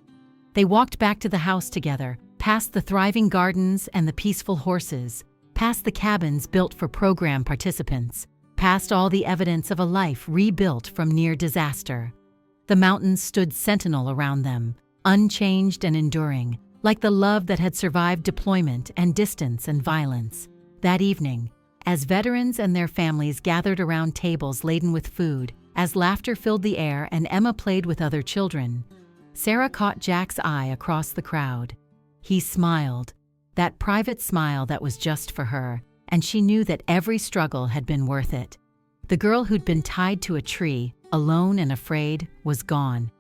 A: They walked back to the house together, past the thriving gardens and the peaceful horses, past the cabins built for program participants, past all the evidence of a life rebuilt from near disaster. The mountains stood sentinel around them, unchanged and enduring, like the love that had survived deployment and distance and violence. That evening, as veterans and their families gathered around tables laden with food, as laughter filled the air and Emma played with other children, Sarah caught Jack's eye across the crowd. He smiled, that private smile that was just for her, and she knew that every struggle had been worth it. The girl who'd been tied to a tree, alone and afraid, was gone.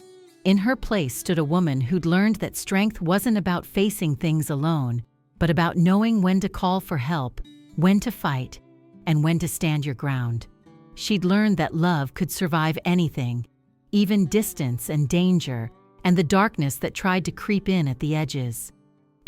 A: In her place stood a woman who'd learned that strength wasn't about facing things alone, but about knowing when to call for help, when to fight, and when to stand your ground. She'd learned that love could survive anything, even distance and danger, and the darkness that tried to creep in at the edges.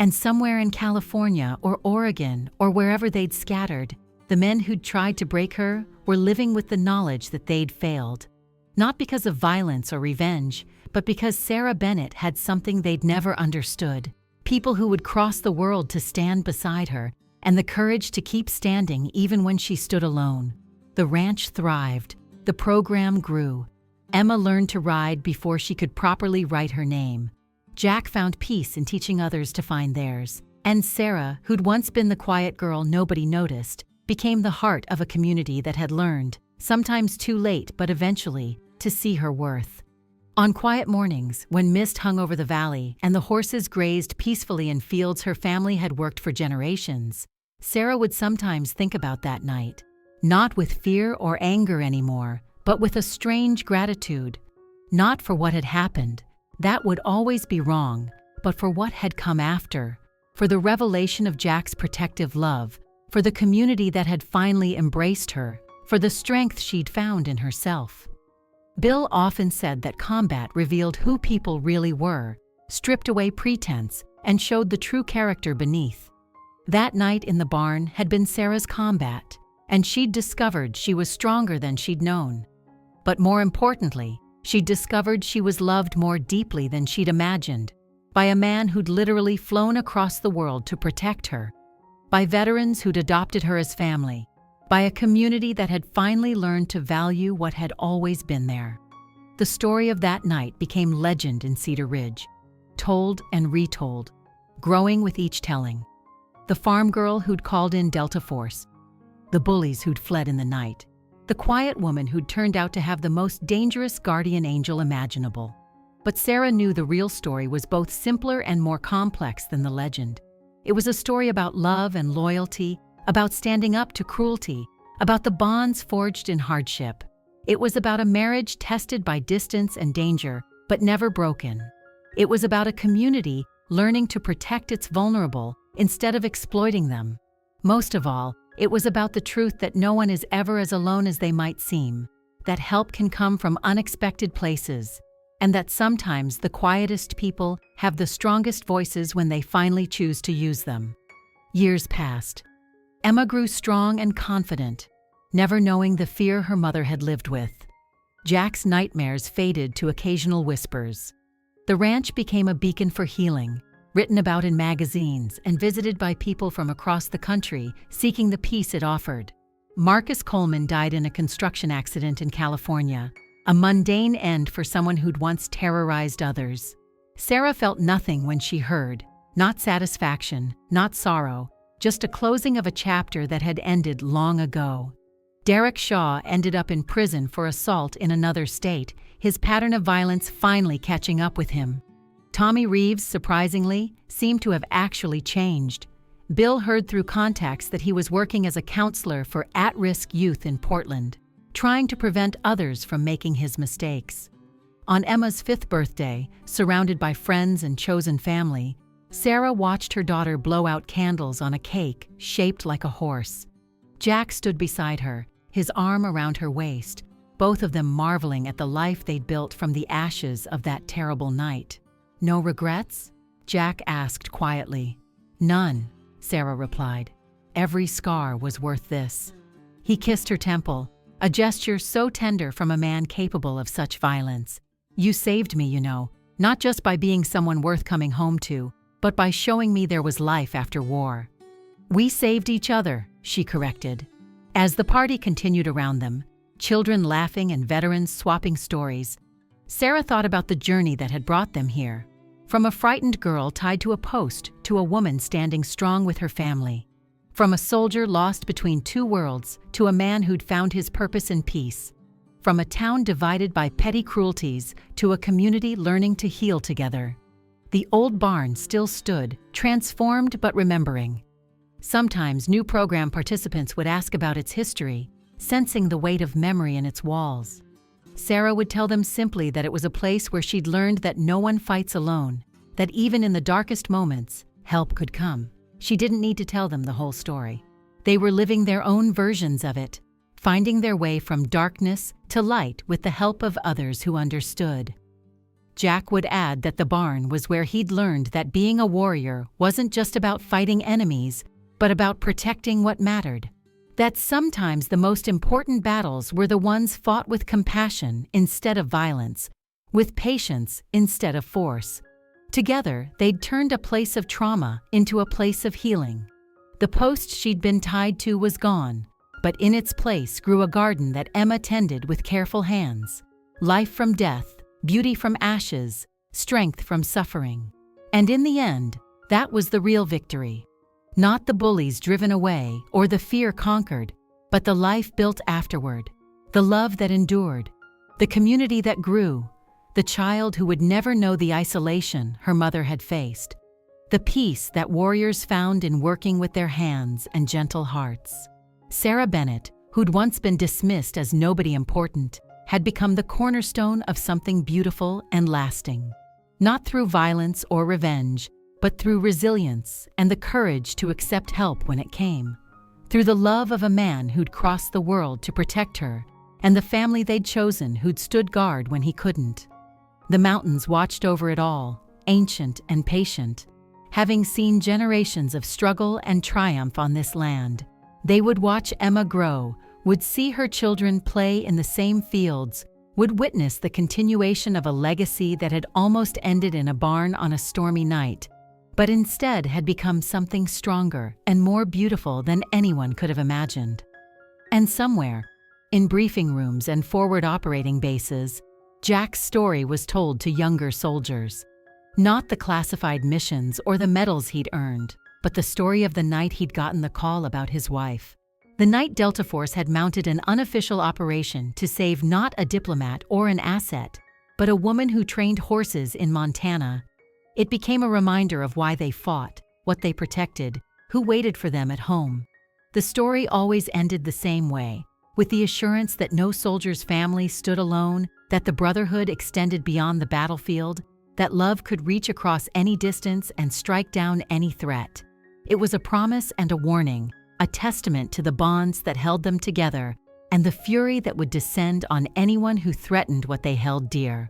A: And somewhere in California or Oregon or wherever they'd scattered, the men who'd tried to break her were living with the knowledge that they'd failed. Not because of violence or revenge, but because Sarah Bennett had something they'd never understood. People who would cross the world to stand beside her, and the courage to keep standing even when she stood alone. The ranch thrived. The program grew. Emma learned to ride before she could properly write her name. Jack found peace in teaching others to find theirs. And Sarah, who'd once been the quiet girl nobody noticed, became the heart of a community that had learned sometimes too late, but eventually, to see her worth. On quiet mornings, when mist hung over the valley and the horses grazed peacefully in fields her family had worked for generations, Sarah would sometimes think about that night, not with fear or anger anymore, but with a strange gratitude, not for what had happened, that would always be wrong, but for what had come after, for the revelation of Jack's protective love, for the community that had finally embraced her, for the strength she'd found in herself. Bill often said that combat revealed who people really were, stripped away pretense, and showed the true character beneath. That night in the barn had been Sarah's combat, and she'd discovered she was stronger than she'd known. But more importantly, she'd discovered she was loved more deeply than she'd imagined, by a man who'd literally flown across the world to protect her, by veterans who'd adopted her as family, by a community that had finally learned to value what had always been there. The story of that night became legend in Cedar Ridge, told and retold, growing with each telling. The farm girl who'd called in Delta Force, the bullies who'd fled in the night, the quiet woman who'd turned out to have the most dangerous guardian angel imaginable. But Sarah knew the real story was both simpler and more complex than the legend. It was a story about love and loyalty, about standing up to cruelty, about the bonds forged in hardship. It was about a marriage tested by distance and danger, but never broken. It was about a community learning to protect its vulnerable instead of exploiting them. Most of all, it was about the truth that no one is ever as alone as they might seem, that help can come from unexpected places, and that sometimes the quietest people have the strongest voices when they finally choose to use them. Years passed. Emma grew strong and confident, never knowing the fear her mother had lived with. Jack's nightmares faded to occasional whispers. The ranch became a beacon for healing, written about in magazines and visited by people from across the country seeking the peace it offered. Marcus Coleman died in a construction accident in California, a mundane end for someone who'd once terrorized others. Sarah felt nothing when she heard, not satisfaction, not sorrow, just a closing of a chapter that had ended long ago. Derek Shaw ended up in prison for assault in another state, his pattern of violence finally catching up with him. Tommy Reeves, surprisingly, seemed to have actually changed. Bill heard through contacts that he was working as a counselor for at-risk youth in Portland, trying to prevent others from making his mistakes. On Emma's 5th birthday, surrounded by friends and chosen family, Sarah watched her daughter blow out candles on a cake shaped like a horse. Jack stood beside her, his arm around her waist, both of them marveling at the life they'd built from the ashes of that terrible night. "No regrets?" Jack asked quietly. "None," Sarah replied. "Every scar was worth this." He kissed her temple, a gesture so tender from a man capable of such violence. "You saved me, you know, not just by being someone worth coming home to, but by showing me there was life after war." "We saved each other," she corrected. As the party continued around them, children laughing and veterans swapping stories, Sarah thought about the journey that had brought them here. From a frightened girl tied to a post to a woman standing strong with her family. From a soldier lost between two worlds to a man who'd found his purpose in peace. From a town divided by petty cruelties to a community learning to heal together. The old barn still stood, transformed but remembering. Sometimes new program participants would ask about its history, sensing the weight of memory in its walls. Sarah would tell them simply that it was a place where she'd learned that no one fights alone, that even in the darkest moments, help could come. She didn't need to tell them the whole story. They were living their own versions of it, finding their way from darkness to light with the help of others who understood. Jack would add that the barn was where he'd learned that being a warrior wasn't just about fighting enemies, but about protecting what mattered. That sometimes the most important battles were the ones fought with compassion instead of violence, with patience instead of force. Together, they'd turned a place of trauma into a place of healing. The post she'd been tied to was gone, but in its place grew a garden that Emma tended with careful hands. Life from death, beauty from ashes, strength from suffering. And in the end, that was the real victory. Not the bullies driven away or the fear conquered, but the life built afterward. the love that endured, the community that grew, the child who would never know the isolation her mother had faced, the peace that warriors found in working with their hands and gentle hearts. Sarah Bennett, who'd once been dismissed as nobody important, had become the cornerstone of something beautiful and lasting. Not through violence or revenge, but through resilience and the courage to accept help when it came. Through the love of a man who'd crossed the world to protect her, and the family they'd chosen who'd stood guard when he couldn't. The mountains watched over it all, ancient and patient. Having seen generations of struggle and triumph on this land, they would watch Emma grow, would see her children play in the same fields, would witness the continuation of a legacy that had almost ended in a barn on a stormy night, but instead had become something stronger and more beautiful than anyone could have imagined. And somewhere, in briefing rooms and forward operating bases, Jack's story was told to younger soldiers. Not the classified missions or the medals he'd earned, but the story of the night he'd gotten the call about his wife. The night Delta Force had mounted an unofficial operation to save not a diplomat or an asset, but a woman who trained horses in Montana. It became a reminder of why they fought, what they protected, who waited for them at home. The story always ended the same way, with the assurance that no soldier's family stood alone, that the brotherhood extended beyond the battlefield, that love could reach across any distance and strike down any threat. It was a promise and a warning, a testament to the bonds that held them together and the fury that would descend on anyone who threatened what they held dear.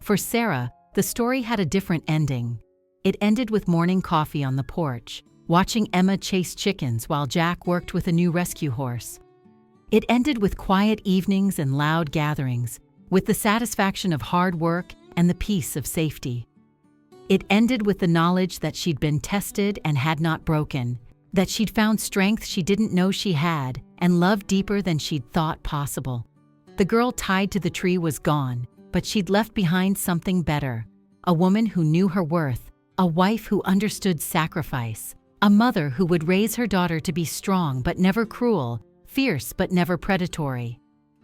A: For Sarah, the story had a different ending. It ended with morning coffee on the porch, watching Emma chase chickens while Jack worked with a new rescue horse. It ended with quiet evenings and loud gatherings, with the satisfaction of hard work and the peace of safety. It ended with the knowledge that she'd been tested and had not broken, that she'd found strength she didn't know she had, and love deeper than she'd thought possible. The girl tied to the tree was gone, but she'd left behind something better, a woman who knew her worth, a wife who understood sacrifice, a mother who would raise her daughter to be strong but never cruel, fierce but never predatory.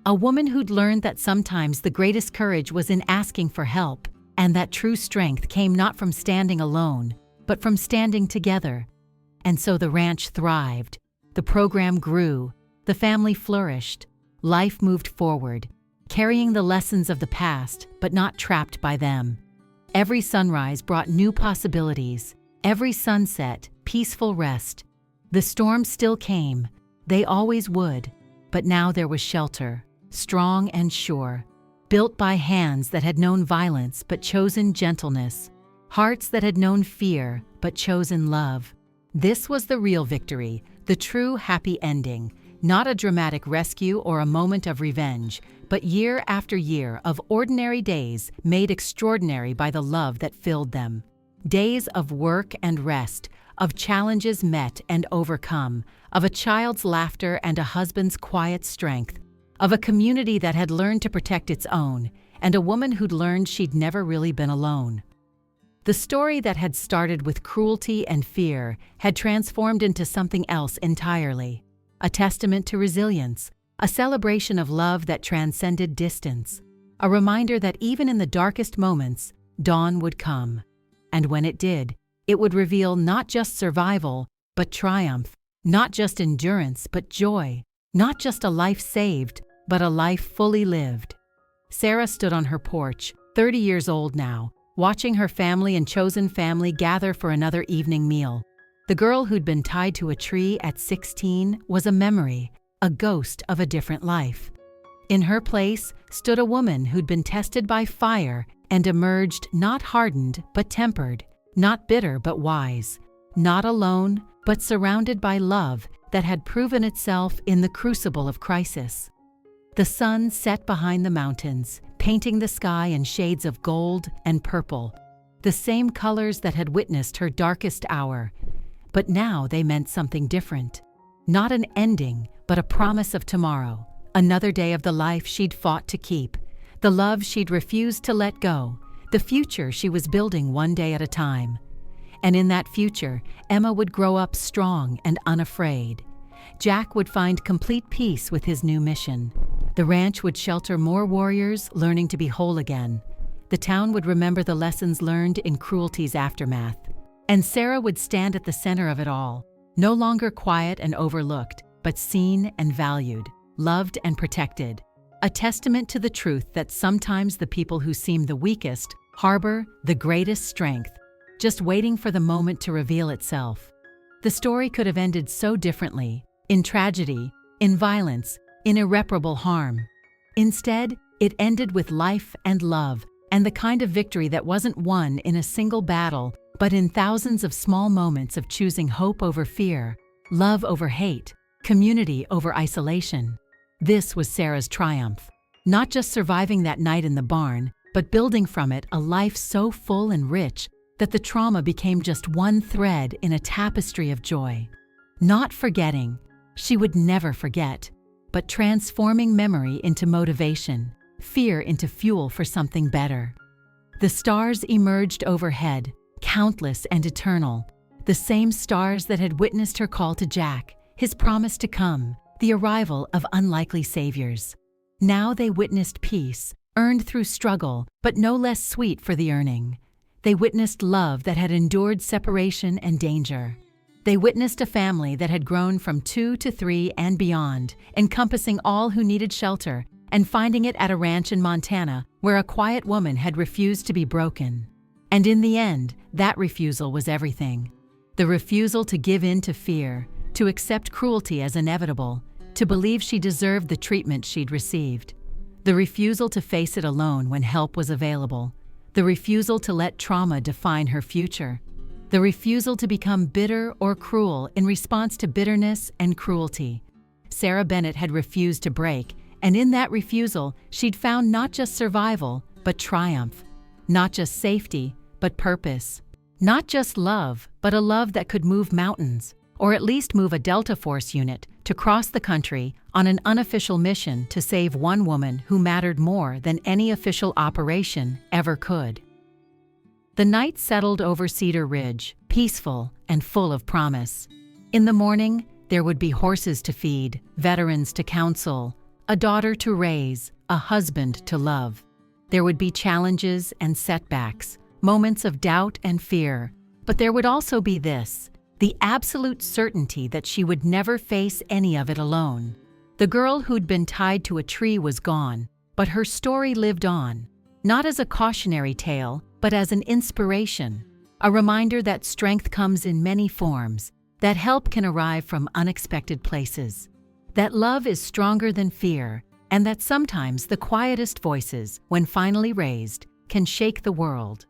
A: A woman who'd learned that sometimes the greatest courage was in asking for help, and that true strength came not from standing alone, but from standing together. And so the ranch thrived, the program grew, the family flourished, life moved forward, carrying the lessons of the past, but not trapped by them. Every sunrise brought new possibilities, every sunset, peaceful rest. The storms still came, they always would, but now there was shelter, strong and sure, built by hands that had known violence but chosen gentleness, hearts that had known fear but chosen love. This was the real victory, the true happy ending, not a dramatic rescue or a moment of revenge, but year after year of ordinary days made extraordinary by the love that filled them. Days of work and rest, of challenges met and overcome, of a child's laughter and a husband's quiet strength, of a community that had learned to protect its own, and a woman who'd learned she'd never really been alone. The story that had started with cruelty and fear had transformed into something else entirely, a testament to resilience, a celebration of love that transcended distance, a reminder that even in the darkest moments, dawn would come. And when it did, it would reveal not just survival, but triumph, not just endurance, but joy, not just a life saved, but a life fully lived. Sarah stood on her porch, 30 years old now, watching her family and chosen family gather for another evening meal. The girl who'd been tied to a tree at 16 was a memory, a ghost of a different life. In her place stood a woman who'd been tested by fire and emerged not hardened but tempered, not bitter but wise, not alone but surrounded by love that had proven itself in the crucible of crisis. The sun set behind the mountains, painting the sky in shades of gold and purple, the same colors that had witnessed her darkest hour. But now they meant something different. Not an ending, but a promise of tomorrow, another day of the life she'd fought to keep, the love she'd refused to let go, the future she was building one day at a time. And in that future, Emma would grow up strong and unafraid. Jack would find complete peace with his new mission. The ranch would shelter more warriors learning to be whole again. The town would remember the lessons learned in cruelty's aftermath. And Sarah would stand at the center of it all, no longer quiet and overlooked, but seen and valued, loved and protected. A testament to the truth that sometimes the people who seem the weakest harbor the greatest strength, just waiting for the moment to reveal itself. The story could have ended so differently, in tragedy, in violence, in irreparable harm. Instead, it ended with life and love, and the kind of victory that wasn't won in a single battle, but in thousands of small moments of choosing hope over fear, love over hate, community over isolation. This was Sarah's triumph. Not just surviving that night in the barn, but building from it a life so full and rich that the trauma became just one thread in a tapestry of joy. Not forgetting, she would never forget, but transforming memory into motivation, fear into fuel for something better. The stars emerged overhead, countless and eternal, the same stars that had witnessed her call to Jack, his promise to come, the arrival of unlikely saviors. Now they witnessed peace, earned through struggle, but no less sweet for the earning. They witnessed love that had endured separation and danger. They witnessed a family that had grown from 2 to 3 and beyond, encompassing all who needed shelter, and finding it at a ranch in Montana where a quiet woman had refused to be broken. And in the end, that refusal was everything. The refusal to give in to fear, to accept cruelty as inevitable, to believe she deserved the treatment she'd received. The refusal to face it alone when help was available. The refusal to let trauma define her future. The refusal to become bitter or cruel in response to bitterness and cruelty. Sarah Bennett had refused to break, and in that refusal, she'd found not just survival, but triumph. Not just safety, but purpose. Not just love, but a love that could move mountains, or at least move a Delta Force unit to cross the country on an unofficial mission to save one woman who mattered more than any official operation ever could. The night settled over Cedar Ridge, peaceful and full of promise. In the morning, there would be horses to feed, veterans to counsel, a daughter to raise, a husband to love. There would be challenges and setbacks, moments of doubt and fear, but there would also be this, the absolute certainty that she would never face any of it alone. The girl who'd been tied to a tree was gone, but her story lived on, not as a cautionary tale, but as an inspiration, a reminder that strength comes in many forms, that help can arrive from unexpected places, that love is stronger than fear, and that sometimes the quietest voices, when finally raised, can shake the world.